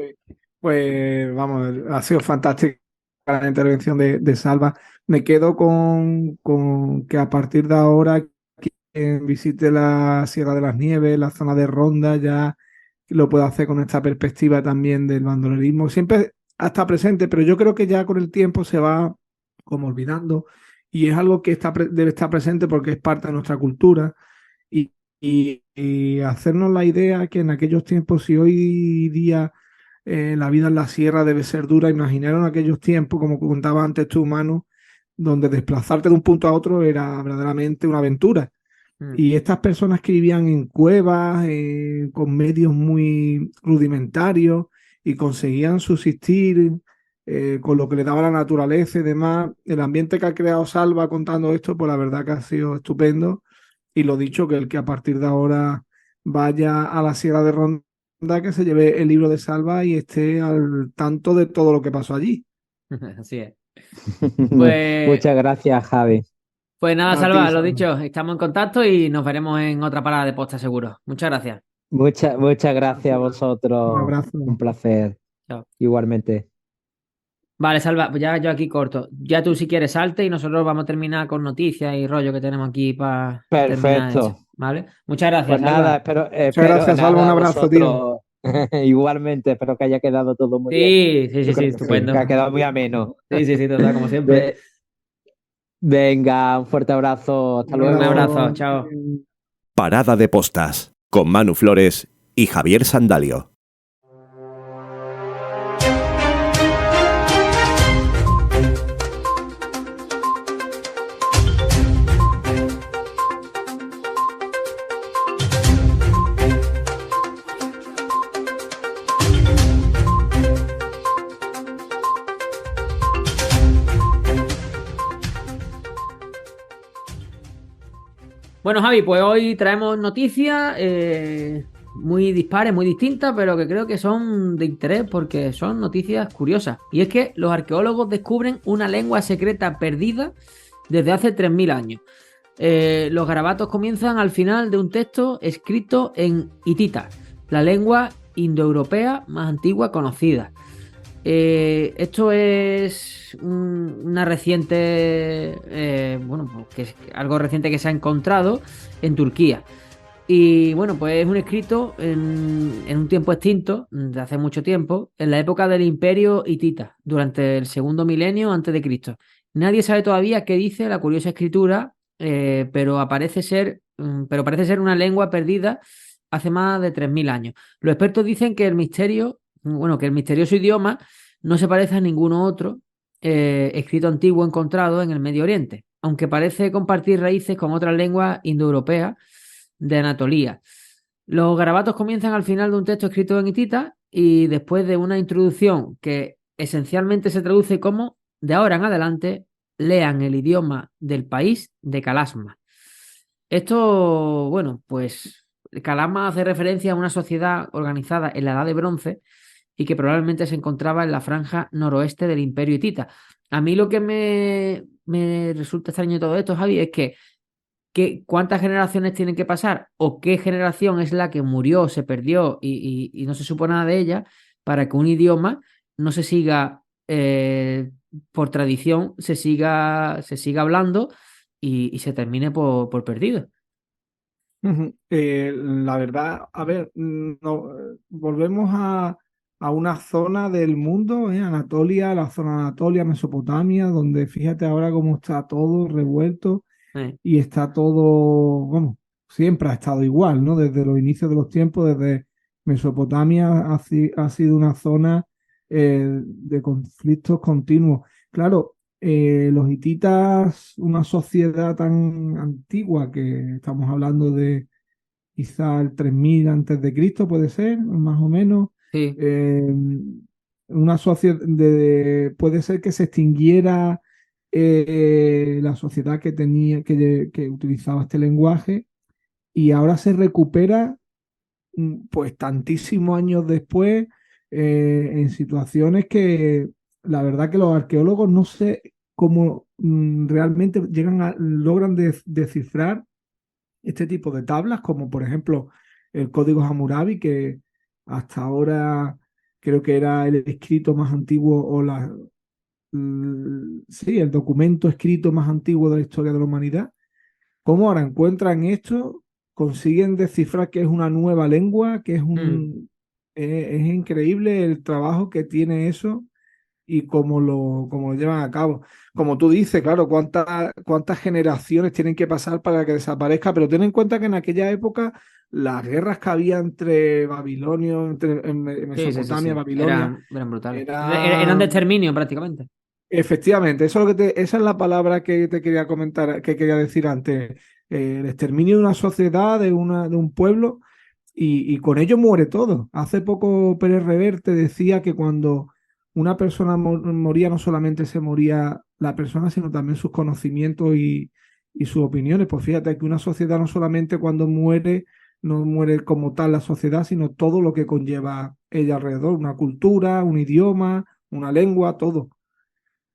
Pues vamos, ha sido fantástica la intervención de Salva. Me quedo con que a partir de ahora quien visite la Sierra de las Nieves, la zona de Ronda, ya lo puede hacer con esta perspectiva también del bandolerismo. Siempre está presente, pero yo creo que ya con el tiempo se va como olvidando, y es algo que debe estar presente porque es parte de nuestra cultura, y hacernos la idea que en aquellos tiempos, si hoy día la vida en la sierra debe ser dura, imaginaron aquellos tiempos, como contaba antes tu Manu, donde desplazarte de un punto a otro era verdaderamente una aventura. Mm. Y estas personas que vivían en cuevas, con medios muy rudimentarios, y conseguían subsistir con lo que le daba la naturaleza y demás. El ambiente que ha creado Salva contando esto, pues la verdad que ha sido estupendo. Y lo dicho, que el que a partir de ahora vaya a la Sierra de Ronda, que se lleve el libro de Salva y esté al tanto de todo lo que pasó allí. Así es. Pues, Muchas gracias, Javi. pues nada, A ti, Salva, lo Salva. dicho, estamos en contacto y nos veremos en otra parada de posta seguro. Muchas gracias. Muchas gracias a Gracias. Un vosotros. abrazo. Un placer. Chao. Igualmente. Vale, Salva, pues ya yo aquí corto. Ya tú si quieres salte y nosotros vamos a terminar con noticias y rollo que tenemos aquí para terminar Perfecto. esto, ¿vale? Muchas gracias, Pues nada, Salva. Muchas gracias, Salva. Un nada, abrazo, tío. vosotros igualmente, espero que haya quedado todo muy bien. Sí, sí, Yo sí, sí, creo que sí, que estupendo. ha quedado muy ameno. Sí, sí, sí, total, como siempre. Ve- Venga, un fuerte abrazo, hasta Un Un luego. abrazo, abrazo. chao. Parada de Postas con Manu Flores y Javier Sandalio. Bueno, Javi, pues hoy traemos noticias muy dispares, muy distintas, pero que creo que son de interés porque son noticias curiosas. Y es que los arqueólogos descubren una lengua secreta perdida desde hace 3.000 años. Los garabatos comienzan al final de un texto escrito en hitita, la lengua indoeuropea más antigua conocida. Esto es una reciente, bueno, pues que es algo reciente que se ha encontrado en Turquía. Y bueno, pues es un escrito en un tiempo extinto, de hace mucho tiempo, en la época del Imperio Hitita, durante el segundo milenio antes de Cristo. Nadie sabe todavía qué dice la curiosa escritura, pero parece ser una lengua perdida hace más de 3.000 años. Los expertos dicen que que el misterioso idioma no se parece a ninguno otro escrito antiguo encontrado en el Medio Oriente, aunque parece compartir raíces con otras lenguas indoeuropeas de Anatolia. Los garabatos comienzan al final de un texto escrito en hitita y después de una introducción que esencialmente se traduce como de ahora en adelante lean el idioma del país de Calasma. Esto, bueno, pues Calasma hace referencia a una sociedad organizada en la Edad de Bronce y que probablemente se encontraba en la franja noroeste del Imperio Hitita. A mí lo que me resulta extraño de todo esto, Javi, es que cuántas generaciones tienen que pasar o qué generación es la que murió, se perdió y no se supo nada de ella para que un idioma no se siga, por tradición, se siga hablando y se termine por perdido. Ujú. La verdad, a ver, volvemos a una zona del mundo, Anatolia, la zona de Anatolia, Mesopotamia, donde fíjate ahora cómo está todo revuelto Eh, y está todo, bueno, siempre ha estado igual, ¿no? Desde los inicios de los tiempos, desde Mesopotamia ha sido una zona de conflictos continuos. Claro, los hititas, una sociedad tan antigua que estamos hablando de quizá el 3000 antes de Cristo, puede ser, más o menos. sí. eh, una sociedad puede ser que se extinguiera la sociedad que tenía, que utilizaba este lenguaje y ahora se recupera pues tantísimos años después en situaciones que la verdad que los arqueólogos no sé cómo realmente logran descifrar este tipo de tablas, como por ejemplo el código Hammurabi, que hasta ahora creo que era el escrito más antiguo sí, el documento escrito más antiguo de la historia de la humanidad. ¿Cómo ahora encuentran esto? Consiguen descifrar que es una nueva lengua, que Mm. es increíble el trabajo que tiene eso y cómo lo llevan a cabo. Como tú dices, claro, cuántas generaciones tienen que pasar para que desaparezca, pero ten en cuenta que en aquella época las guerras que había entre Babilonia, en Sí, sí, sí, Mesopotamia, sí. Babilonia, Eran brutales. Eran de era exterminio prácticamente. efectivamente, eso es esa es la palabra que te quería comentar, que quería decir antes. El exterminio de una sociedad, de un pueblo, y con ello muere todo. Hace poco Pérez Reverte decía que cuando una persona moría, no solamente se moría la persona, sino también sus conocimientos y sus opiniones. Pues fíjate que una sociedad no solamente cuando muere, no muere como tal la sociedad, sino todo lo que conlleva ella alrededor, una cultura, un idioma, una lengua, todo.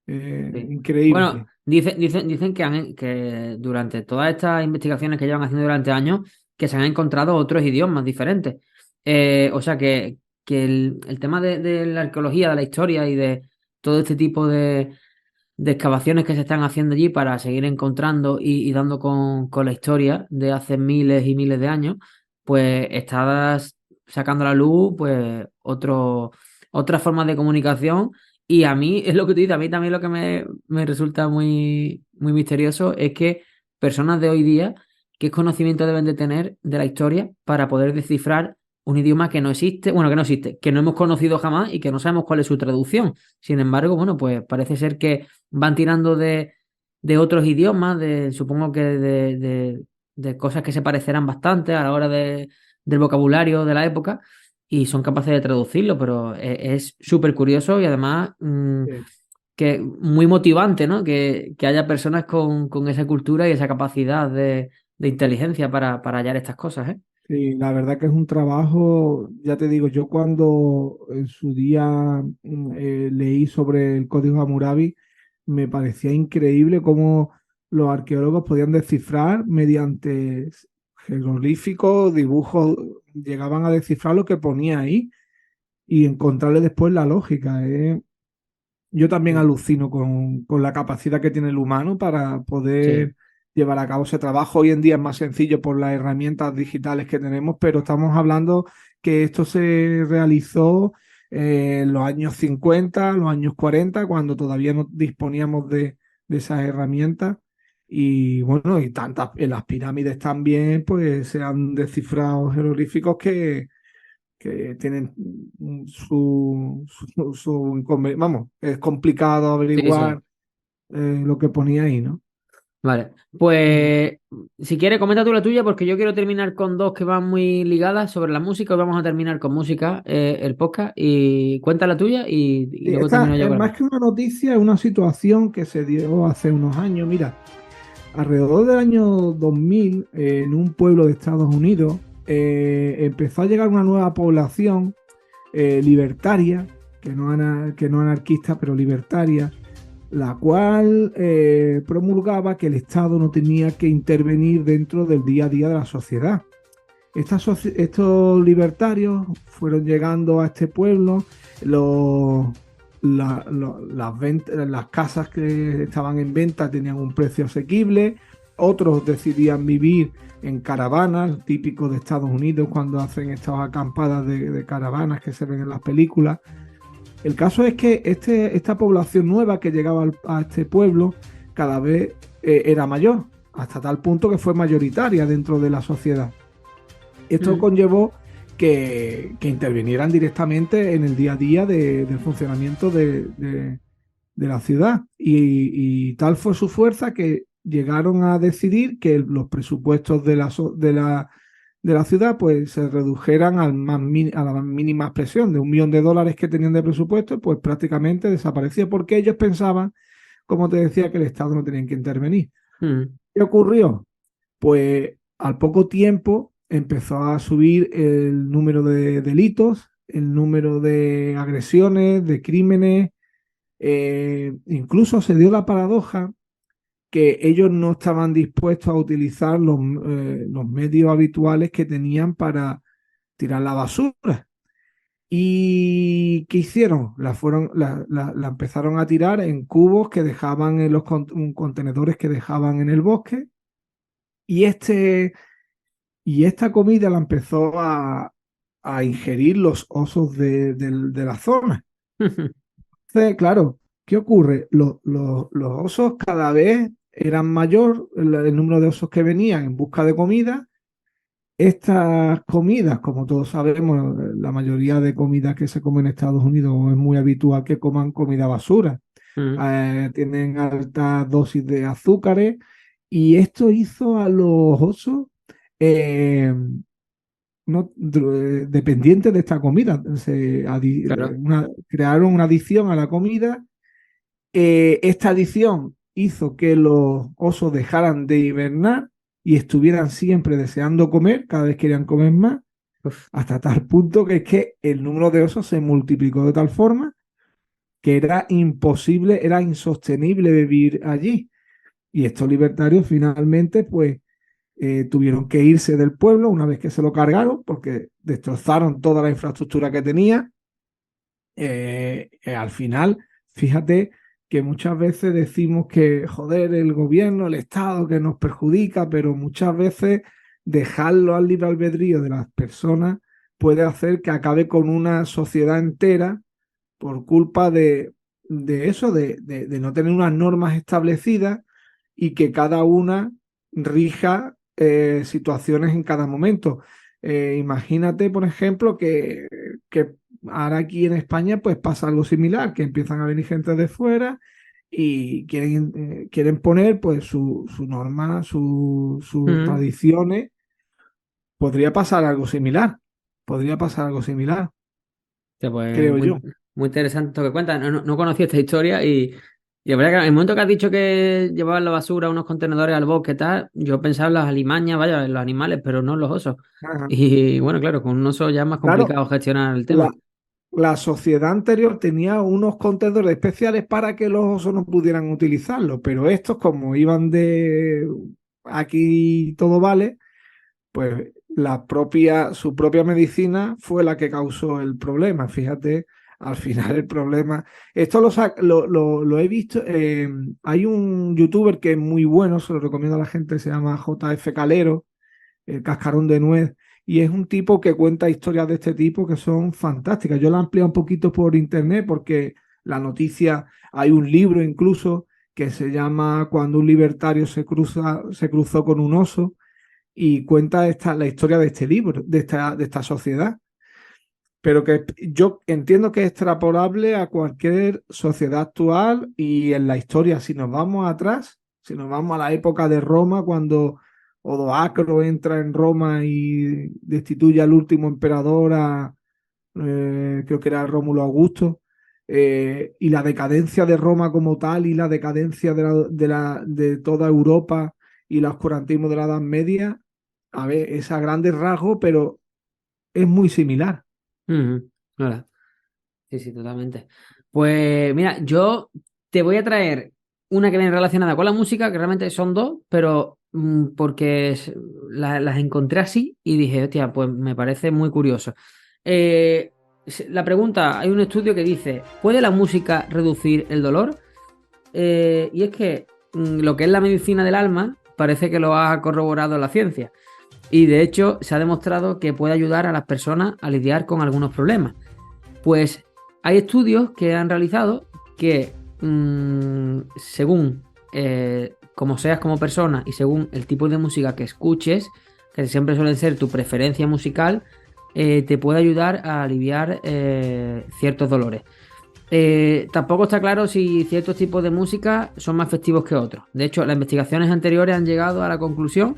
Sí. Bueno, Increíble. dicen que durante todas estas investigaciones que llevan haciendo durante años, que se han encontrado otros idiomas diferentes. O sea que el tema de la arqueología, de la historia y de todo este tipo de excavaciones que se están haciendo allí para seguir encontrando y dando con la historia de hace miles y miles de años, pues estás sacando a la luz pues otras formas de comunicación. Y a mí, es lo que tú dices, a mí también lo que me resulta muy, muy misterioso es que personas de hoy día, ¿qué conocimiento deben de tener de la historia para poder descifrar un idioma que no existe, bueno, que no existe, que no hemos conocido jamás y que no sabemos cuál es su traducción? Sin embargo, bueno, pues parece ser que van tirando de otros idiomas, supongo que de cosas que se parecerán bastante a la hora del vocabulario de la época y son capaces de traducirlo, pero es súper curioso y además que muy motivante, ¿no? Que haya personas con esa cultura y esa capacidad de inteligencia para hallar estas cosas, ¿eh? Sí, la verdad que es un trabajo, ya te digo, yo cuando en su día leí sobre el Código Hammurabi, me parecía increíble cómo los arqueólogos podían descifrar mediante jeroglíficos, dibujos, llegaban a descifrar lo que ponía ahí y encontrarle después la lógica. Yo también alucino con la capacidad que tiene el humano para Sí, poder llevar a cabo ese trabajo. Hoy en día es más sencillo por las herramientas digitales que tenemos, pero estamos hablando que esto se realizó en los años 50, los años 40, cuando todavía no disponíamos de esas herramientas. Y bueno, y tantas en las pirámides también, pues se han descifrado jeroglíficos que tienen vamos, es complicado sí, sí. averiguar lo que ponía ahí, ¿no? Vale, Mm. pues si quieres comenta tú la tuya porque yo quiero terminar con dos que van muy ligadas sobre la música. Hoy vamos a terminar con música, el podcast, y cuenta la tuya y Sí, luego esta termino yo es con la más mía. que una noticia, es una situación que se dio hace unos años. Mira, alrededor del año 2000, en un pueblo de Estados Unidos, empezó a llegar una nueva población libertaria, que no anarquista, pero libertaria, la cual promulgaba que el Estado no tenía que intervenir dentro del día a día de la sociedad. Estos libertarios fueron llegando a este pueblo, los, las casas que estaban en venta tenían un precio asequible, otros decidían vivir en caravanas, típico de Estados Unidos cuando hacen estas acampadas de caravanas que se ven en las películas. El caso es que esta población nueva que llegaba a este pueblo cada vez era mayor, hasta tal punto que fue mayoritaria dentro de la sociedad. Esto Mm, conllevó que intervinieran directamente en el día a día del funcionamiento de la ciudad. Y tal fue su fuerza que llegaron a decidir que los presupuestos de la ciudad pues se redujeran a la más mínima expresión de $1 millón que tenían de presupuesto, pues prácticamente desapareció porque ellos pensaban, como te decía, que el Estado no tenía que intervenir. mm, ¿Qué ocurrió? Pues al poco tiempo empezó a subir el número de delitos, el número de agresiones, de crímenes. Incluso se dio la paradoja que ellos no estaban dispuestos a utilizar los medios habituales que tenían para tirar la basura. ¿Y qué hicieron? La empezaron a tirar en cubos que dejaban en los contenedores que dejaban en el bosque. Y Y esta comida la empezó a ingerir los osos de la zona. Entonces, claro, ¿qué ocurre? Los osos cada vez eran mayor, el número de osos que venían en busca de comida. Estas comidas, como todos sabemos, la mayoría de comidas que se comen en Estados Unidos es muy habitual que coman comida basura. mm. Tienen altas dosis de azúcares y esto hizo a los osos eh, no, dependientes de esta comida. Claro. Crearon una adicción a la comida. Esta adicción hizo que los osos dejaran de hibernar y estuvieran siempre deseando comer, cada vez querían comer más, Uf. hasta tal punto que es que el número de osos se multiplicó de tal forma que era imposible, era insostenible vivir allí. Y estos libertarios finalmente, pues, tuvieron que irse del pueblo una vez que se lo cargaron, porque destrozaron toda la infraestructura que tenía. Al final fíjate que muchas veces decimos que, joder, el gobierno, el Estado, que nos perjudica, pero muchas veces dejarlo al libre albedrío de las personas puede hacer que acabe con una sociedad entera por culpa de eso, de no tener unas normas establecidas y que cada una rija situaciones en cada momento. Imagínate, por ejemplo, que ahora aquí en España pues pasa algo similar, que empiezan a venir gente de fuera y quieren poner pues su norma, sus tradiciones. Podría pasar algo similar, podría pasar algo similar, Hostia, pues creo yo. muy interesante esto que cuentas. No conocía esta historia y la verdad que en el momento que has dicho que llevaban la basura a unos contenedores al bosque y tal, yo pensaba en las alimañas, vaya, en los animales, pero no en los osos. Ajá. Y bueno, claro, con un oso ya es más Claro, complicado gestionar el la, tema. la sociedad anterior tenía unos contenedores especiales para que los osos no pudieran utilizarlo, pero estos, como iban de aquí todo vale, pues su propia medicina fue la que causó el problema. Fíjate, al final el problema. Esto lo he visto. Hay un youtuber que es muy bueno, se lo recomiendo a la gente, se llama JF Calero, el cascarón de nuez. Y es un tipo que cuenta historias de este tipo que son fantásticas. Yo la amplié un poquito por internet porque la noticia, hay un libro incluso que se llama Cuando un libertario se cruzó con un oso y cuenta la historia de este libro, de esta sociedad. Pero que yo entiendo que es extrapolable a cualquier sociedad actual y en la historia. Si nos vamos atrás, si nos vamos a la época de Roma, cuando Odoacro entra en Roma y destituye al último emperador, creo que era Rómulo Augusto, y la decadencia de Roma como tal y la decadencia de toda Europa y el oscurantismo de la Edad Media, a ver, es a grandes rasgos, pero es muy similar. Ujú, claro. Sí, sí, totalmente. Pues mira, yo te voy a traer una que viene relacionada con la música, que realmente son dos, pero porque las encontré así y dije, hostia, pues me parece muy curioso. La pregunta, hay un estudio que dice, ¿puede la música reducir el dolor? Y es que lo que es la medicina del alma parece que lo ha corroborado la ciencia. Y de hecho se ha demostrado que puede ayudar a las personas a lidiar con algunos problemas. Pues hay estudios que han realizado que según como seas como persona y según el tipo de música que escuches, que siempre suele ser tu preferencia musical, te puede ayudar a aliviar ciertos dolores. Tampoco está claro si ciertos tipos de música son más efectivos que otros. De hecho, las investigaciones anteriores han llegado a la conclusión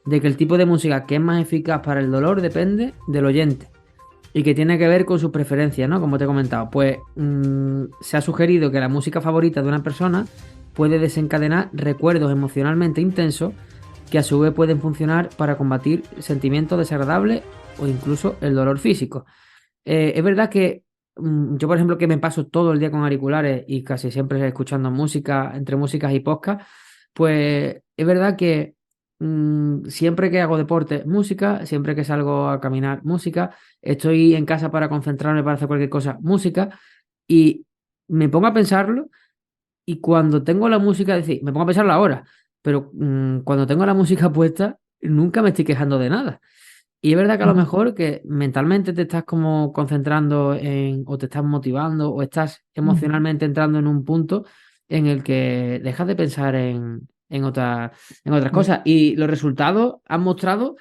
de que el tipo de música que es más eficaz para el dolor depende del oyente y que tiene que ver con sus preferencias, ¿no? Como te he comentado, pues se ha sugerido que la música favorita de una persona puede desencadenar recuerdos emocionalmente intensos que a su vez pueden funcionar para combatir sentimientos desagradables o incluso el dolor físico. Es verdad que yo, por ejemplo, que me paso todo el día con auriculares y casi siempre escuchando música, entre músicas y podcast, pues es verdad que siempre que hago deporte, música, siempre que salgo a caminar, música, estoy en casa para concentrarme, para hacer cualquier cosa, música, y me pongo a pensarlo y cuando tengo la música, es decir, me pongo a pensarlo ahora, pero cuando tengo la música puesta, nunca me estoy quejando de nada. Y es verdad que a lo mejor que mentalmente te estás como concentrando o te estás motivando, o estás emocionalmente entrando en un punto en el que dejas de pensar en otras cosas. Y los resultados han mostrado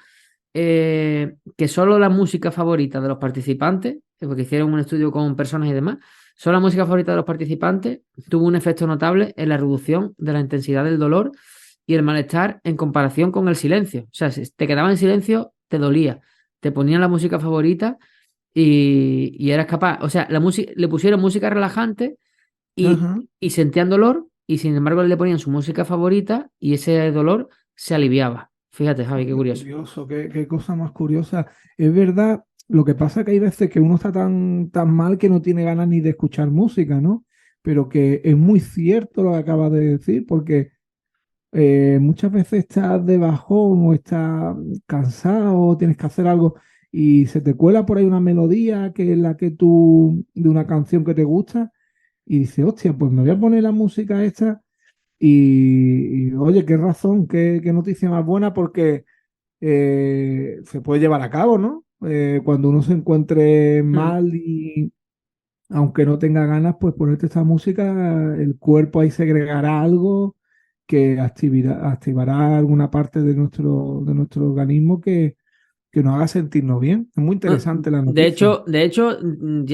que solo la música favorita de los participantes, porque hicieron un estudio con personas y demás, solo la música favorita de los participantes tuvo un efecto notable en la reducción de la intensidad del dolor y el malestar en comparación con el silencio. O sea, si te quedaba en silencio, te dolía. Te ponían la música favorita y eras capaz. O sea, le pusieron música relajante Ajá. y sentían dolor, y sin embargo le ponían su música favorita y ese dolor se aliviaba. Fíjate, Javi, qué Qué curioso. curioso, qué cosa más curiosa. Es verdad, lo que pasa es que hay veces que uno está tan mal que no tiene ganas ni de escuchar música, ¿no? Pero que es muy cierto lo que acabas de decir, porque muchas veces estás de bajón o estás cansado o tienes que hacer algo y se te cuela por ahí una melodía que es la que de una canción que te gusta y dice, hostia, pues me voy a poner la música esta oye, qué razón, qué noticia más buena, porque se puede llevar a cabo, ¿no? Cuando uno se encuentre Mm. mal y aunque no tenga ganas, pues ponerte esta música, el cuerpo ahí segregará algo que activará alguna parte de nuestro organismo que nos haga sentirnos bien. Es muy No, interesante la De noticia. hecho, de hecho,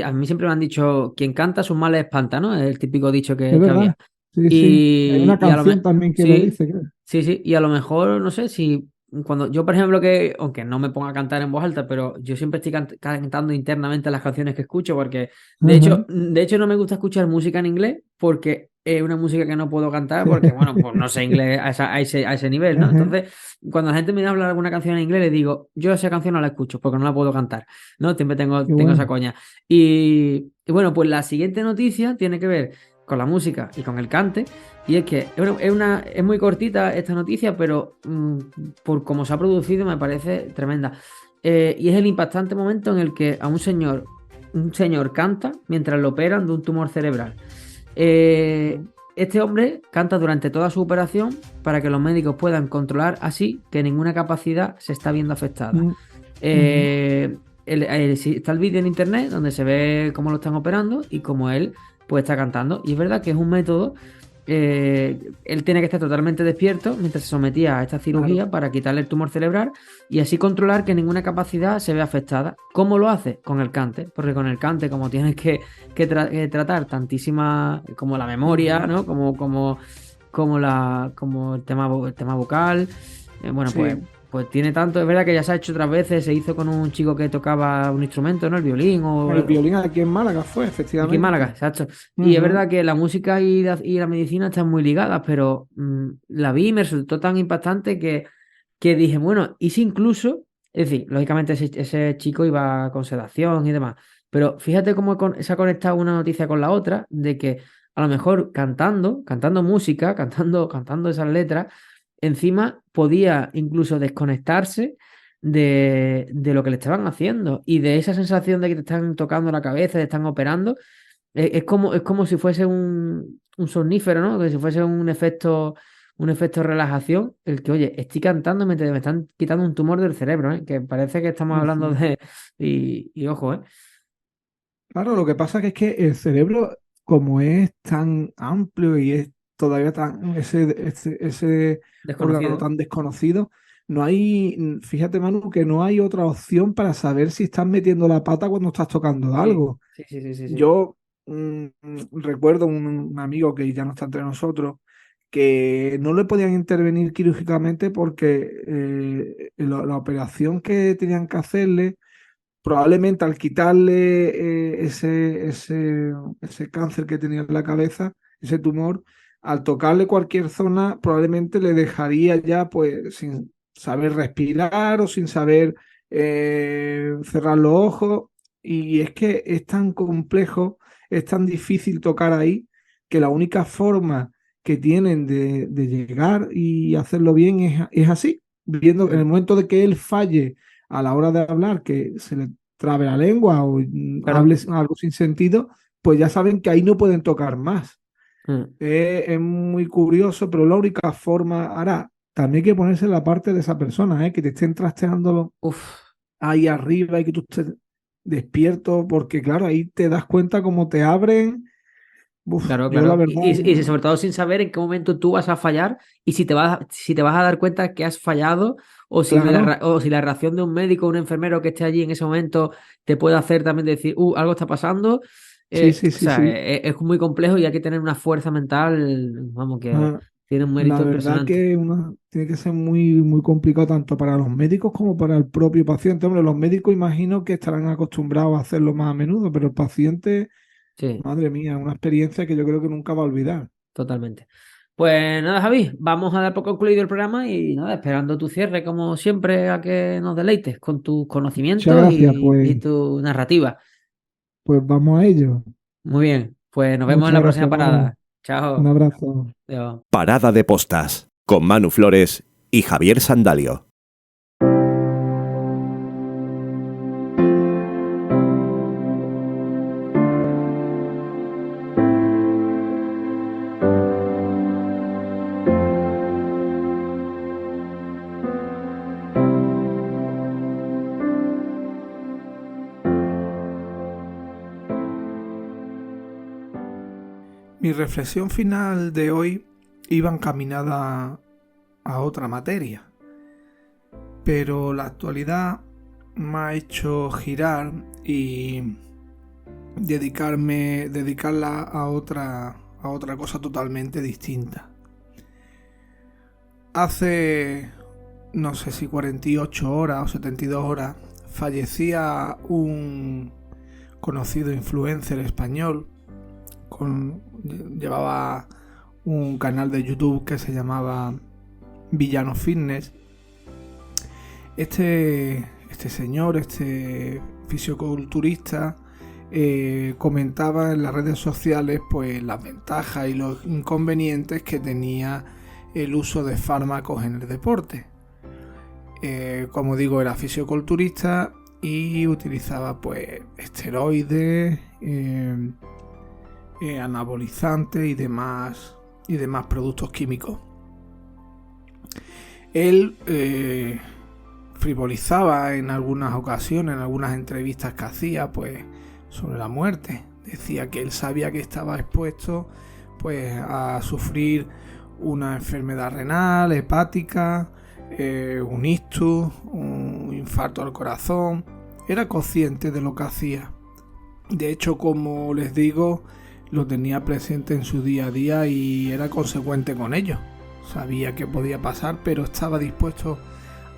a mí siempre me han dicho, quien canta sus males espanta, ¿no? Es el típico dicho Es que había. verdad. Sí, sí. Hay una Y a lo canción también que lo sí, dice, creo. sí, sí. Y a lo mejor, no sé, si cuando yo, por ejemplo, que, aunque no me ponga a cantar en voz alta, pero yo siempre estoy cantando internamente las canciones que escucho, porque Ajá. de hecho no me gusta escuchar música en inglés, porque es una música que no puedo cantar, porque, bueno, pues no sé inglés a ese nivel, ¿no? Ajá. Entonces, cuando la gente me habla de alguna canción en inglés, le digo, yo esa canción no la escucho, porque no la puedo cantar, ¿no? Siempre Qué tengo esa bueno. coña. Y bueno, pues la siguiente noticia tiene que ver con la música y con el cante. Y es que es muy cortita esta noticia, pero por cómo se ha producido me parece tremenda. Y es el impactante momento en el que a un señor canta mientras lo operan de un tumor cerebral. Este hombre canta durante toda su operación para que los médicos puedan controlar así que ninguna capacidad se está viendo afectada. Mm, ujú. Eh, sí, está el vídeo en internet donde se ve cómo lo están operando y cómo él pues está cantando. Y es verdad que es un método. Él tiene que estar totalmente despierto mientras se sometía a esta Claro. cirugía para quitarle el tumor cerebral y así controlar que ninguna capacidad se vea afectada. ¿Cómo lo hace? Con el cante, porque con el cante, como tienes que tratar tantísimas, como la memoria, Ujú. ¿no? Como el tema vocal, bueno, Sí. pues tiene tanto, es verdad que ya se ha hecho otras veces, se hizo con un chico que tocaba un instrumento, ¿no? El violín El violín aquí en Málaga fue, aquí en Málaga, efectivamente. exacto. Y es Ujú. verdad que la música y la medicina están muy ligadas, pero la vi y me resultó tan impactante que dije, bueno, y si incluso, es decir, lógicamente ese chico iba con sedación y demás, pero fíjate cómo se ha conectado una noticia con la otra, de que a lo mejor cantando música, cantando esas letras, encima podía incluso desconectarse de lo que le estaban haciendo y de esa sensación de que te están tocando la cabeza, te están operando. Es como si fuese un somnífero, ¿no? Que si fuese un efecto de relajación, el que, oye, estoy cantando mientras me están quitando un tumor del cerebro, ¿eh? Que parece que estamos hablando Ujú. de... Y ojo, ¿eh? Claro, lo que pasa que es que el cerebro, como es tan amplio y es todavía tan ese órgano Desconocido. tan desconocido, no hay, fíjate, Manu, que no hay otra opción para saber si estás metiendo la pata cuando estás tocando Sí, algo. sí, sí, sí, sí, sí. Yo recuerdo un amigo que ya no está entre nosotros, que no le podían intervenir quirúrgicamente porque la operación que tenían que hacerle, probablemente al quitarle ese cáncer que tenía en la cabeza, ese tumor, al tocarle cualquier zona, probablemente le dejaría ya pues sin saber respirar o sin saber cerrar los ojos. Y es que es tan complejo, es tan difícil tocar ahí, que la única forma que tienen de llegar y hacerlo bien es así, viendo en el Mm. momento de que él falle a la hora de hablar, que se le trabe la lengua o Claro. hable algo sin sentido, pues ya saben que ahí no pueden tocar más. Mm. Es muy curioso, pero la única forma, ahora, también hay que ponerse en la parte de esa persona, que te estén trasteándolo Uf. ahí arriba y que tú estés despierto, porque claro, ahí te das cuenta cómo te abren. Uf, Claro, yo la claro. verdad, Y sobre todo sin saber en qué momento tú vas a fallar y si te vas a dar cuenta que has fallado claro, o si la reacción de un médico o un enfermero que esté allí en ese momento te puede hacer también decir, algo está pasando. sí, sí, O sí, sea, sí. es muy complejo y hay que tener una fuerza mental, vamos, que Ah, tiene un la mérito verdad impresionante. que tiene que ser muy, muy complicado tanto para los médicos como para el propio paciente. Hombre, los médicos imagino que estarán acostumbrados a hacerlo más a menudo, pero el paciente, Sí, madre mía, una experiencia que yo creo que nunca va a olvidar. totalmente. Pues nada, Javi, vamos a dar por concluido el programa y nada, esperando tu cierre, como siempre, a que nos deleites con tus Muchas conocimientos gracias, y pues, tu narrativa. pues vamos a ello. Muy bien, pues nos vemos en Muchas la próxima gracias, Manu. parada. Un Chao. abrazo. Adiós. Parada de postas con Manu Flores y Javier Sandalio. Mi reflexión final de hoy iba encaminada a otra materia, pero la actualidad me ha hecho girar y dedicarla a otra cosa totalmente distinta. Hace, no sé si 48 horas o 72 horas, fallecía un conocido influencer español. Llevaba un canal de YouTube que se llamaba Villano Fitness. Este señor, este fisioculturista, comentaba en las redes sociales pues las ventajas y los inconvenientes que tenía el uso de fármacos en el deporte. Como digo, era fisioculturista y utilizaba pues esteroides, anabolizantes y demás productos químicos. Él frivolizaba en algunas ocasiones, en algunas entrevistas que hacía, pues sobre la muerte. Decía que él sabía que estaba expuesto pues a sufrir una enfermedad renal, hepática, un ictus, un infarto al corazón. Era consciente de lo que hacía. De hecho, como les digo, lo tenía presente en su día a día y era consecuente con ello. Sabía que podía pasar, pero estaba dispuesto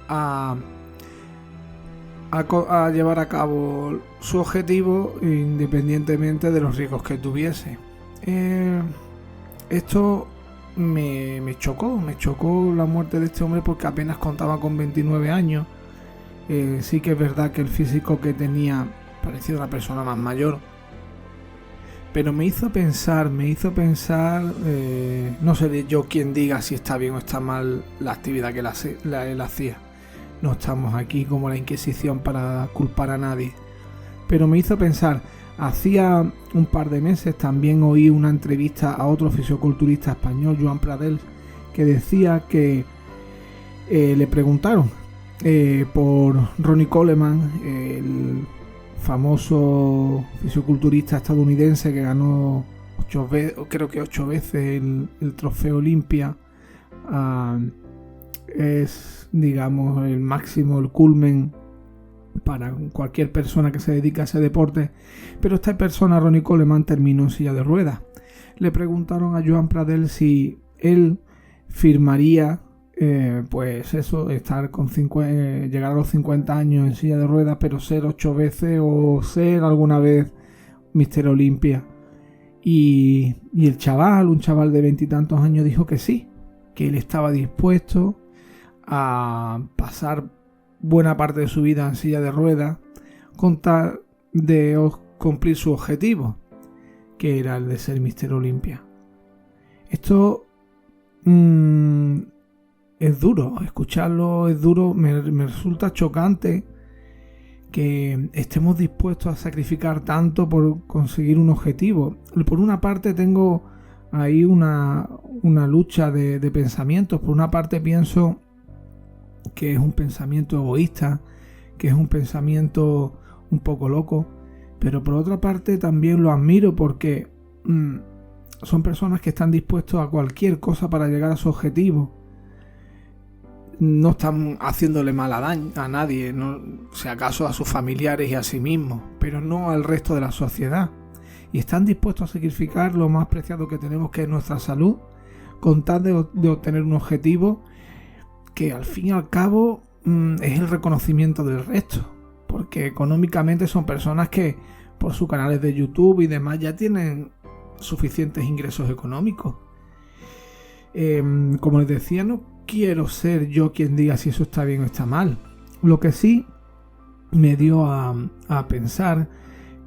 a llevar a cabo su objetivo independientemente de los riesgos que tuviese. Esto me chocó la muerte de este hombre porque apenas contaba con 29 años. Sí que es verdad que el físico que tenía parecía una persona más mayor, pero me hizo pensar, no seré yo quien diga si está bien o está mal la actividad que él hacía. No estamos aquí como la Inquisición para culpar a nadie. Pero me hizo pensar, hacía un par de meses también oí una entrevista a otro fisioculturista español, Joan Pradels, que decía que le preguntaron por Ronnie Coleman, el famoso fisioculturista estadounidense que ganó 8 veces el trofeo Olympia. Es, digamos, el máximo, el culmen para cualquier persona que se dedica a ese deporte. Pero esta persona, Ronnie Coleman, terminó en silla de ruedas. Le preguntaron a Joan Pradels si él firmaría pues eso, llegar a los 50 años en silla de ruedas, pero ser 8 veces o ser alguna vez Mister Olympia. Y el chaval, un chaval de 20 y tantos años, dijo que sí, que él estaba dispuesto a pasar buena parte de su vida en silla de ruedas con tal de cumplir su objetivo, que era el de ser Mister Olympia. Esto es duro, escucharlo es duro, me resulta chocante que estemos dispuestos a sacrificar tanto por conseguir un objetivo. Por una parte tengo ahí una lucha de pensamientos. Por una parte pienso que es un pensamiento egoísta, que es un pensamiento un poco loco, pero por otra parte también lo admiro porque son personas que están dispuestos a cualquier cosa para llegar a su objetivo. No están haciéndole mal a nadie, no, si acaso a sus familiares y a sí mismos, pero no al resto de la sociedad. Y están dispuestos a sacrificar lo más preciado que tenemos, que es nuestra salud, con tal de obtener un objetivo que al fin y al cabo es el reconocimiento del resto. Porque económicamente son personas que por sus canales de YouTube y demás ya tienen suficientes ingresos económicos. Como les decía, no quiero ser yo quien diga si eso está bien o está mal. Lo que sí me dio a pensar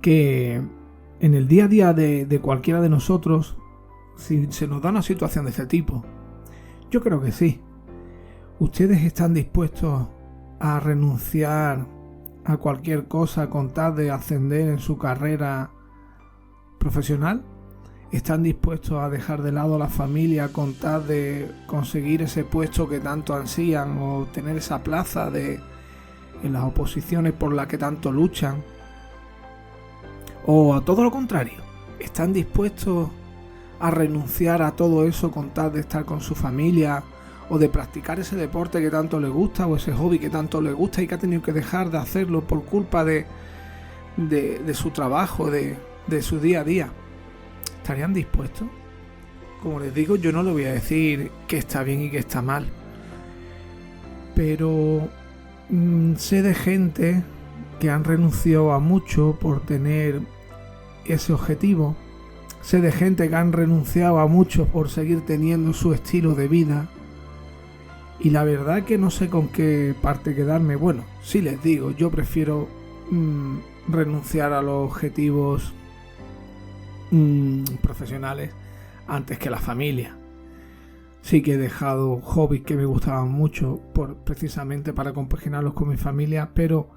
que en el día a día de cualquiera de nosotros, si se nos da una situación de este tipo, yo creo que sí. ¿Ustedes están dispuestos a renunciar a cualquier cosa con tal de ascender en su carrera profesional? ¿Están dispuestos a dejar de lado a la familia con tal de conseguir ese puesto que tanto ansían o tener esa plaza en las oposiciones por las que tanto luchan? ¿O a todo lo contrario? ¿Están dispuestos a renunciar a todo eso con tal de estar con su familia o de practicar ese deporte que tanto le gusta o ese hobby que tanto le gusta y que ha tenido que dejar de hacerlo por culpa de su trabajo, de su día a día. ¿Estarían dispuestos? Como les digo, yo no le voy a decir que está bien y que está mal, pero sé de gente que han renunciado a mucho por tener ese objetivo. Sé de gente que han renunciado a mucho por seguir teniendo su estilo de vida. Y la verdad que no sé con qué parte quedarme. Bueno, sí les digo, yo prefiero renunciar a los objetivos profesionales antes que la familia. Sí que he dejado hobbies que me gustaban mucho precisamente para compaginarlos con mi familia, pero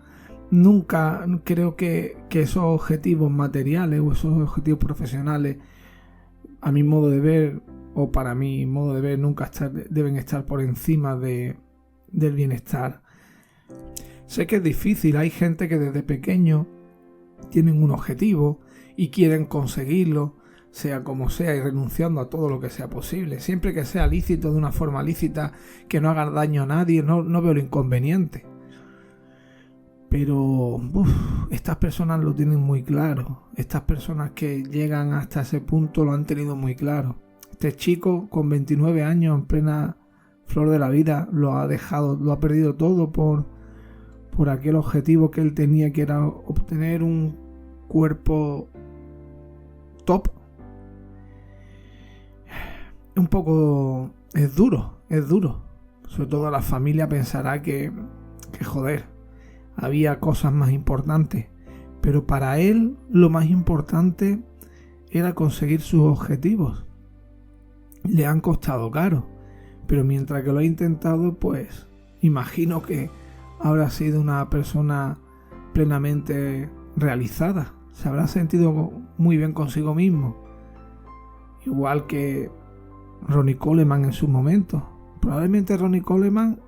nunca creo que esos objetivos materiales o esos objetivos profesionales, a mi modo de ver, o para mi modo de ver, nunca deben estar por encima del bienestar. Sé que es difícil, hay gente que desde pequeño tienen un objetivo y quieren conseguirlo, sea como sea, y renunciando a todo lo que sea posible, siempre que sea lícito, de una forma lícita, que no haga daño a nadie, no veo lo inconveniente. Pero estas personas lo tienen muy claro. Estas personas que llegan hasta ese punto lo han tenido muy claro. Este chico con 29 años, en plena flor de la vida, lo ha perdido todo por aquel objetivo que él tenía, que era obtener un cuerpo top. Un poco es duro. Sobre todo la familia pensará que joder, había cosas más importantes, pero para él lo más importante era conseguir sus objetivos. Le han costado caro, pero mientras que lo ha intentado, pues imagino que habrá sido una persona plenamente realizada. Se habrá sentido muy bien consigo mismo, igual que Ronnie Coleman en su momento. Probablemente Ronnie Coleman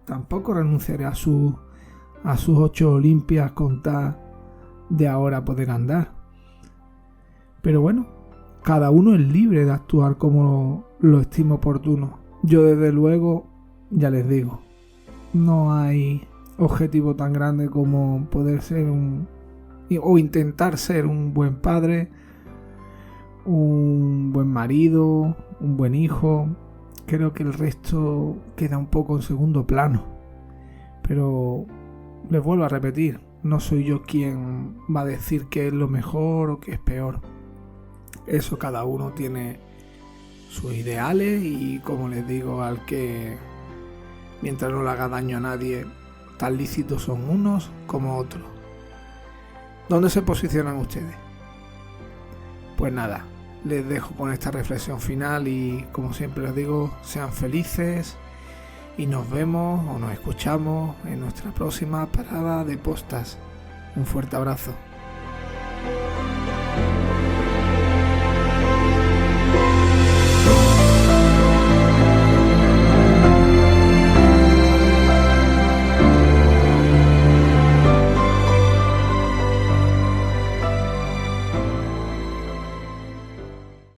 tampoco renunciaría a sus 8 Olimpias con tal de ahora poder andar. Pero bueno, cada uno es libre de actuar como lo estime oportuno. Yo desde luego, ya les digo, no hay objetivo tan grande como poder ser o intentar ser un buen padre, un buen marido, un buen hijo. Creo que el resto queda un poco en segundo plano. Pero les vuelvo a repetir, no soy yo quien va a decir que es lo mejor o que es peor. Eso cada uno tiene sus ideales y, como les digo, al que mientras no le haga daño a nadie, tan lícitos son unos como otros. ¿Dónde se posicionan ustedes? Pues nada, les dejo con esta reflexión final y, como siempre les digo, sean felices y nos vemos o nos escuchamos en nuestra próxima parada de postas. Un fuerte abrazo.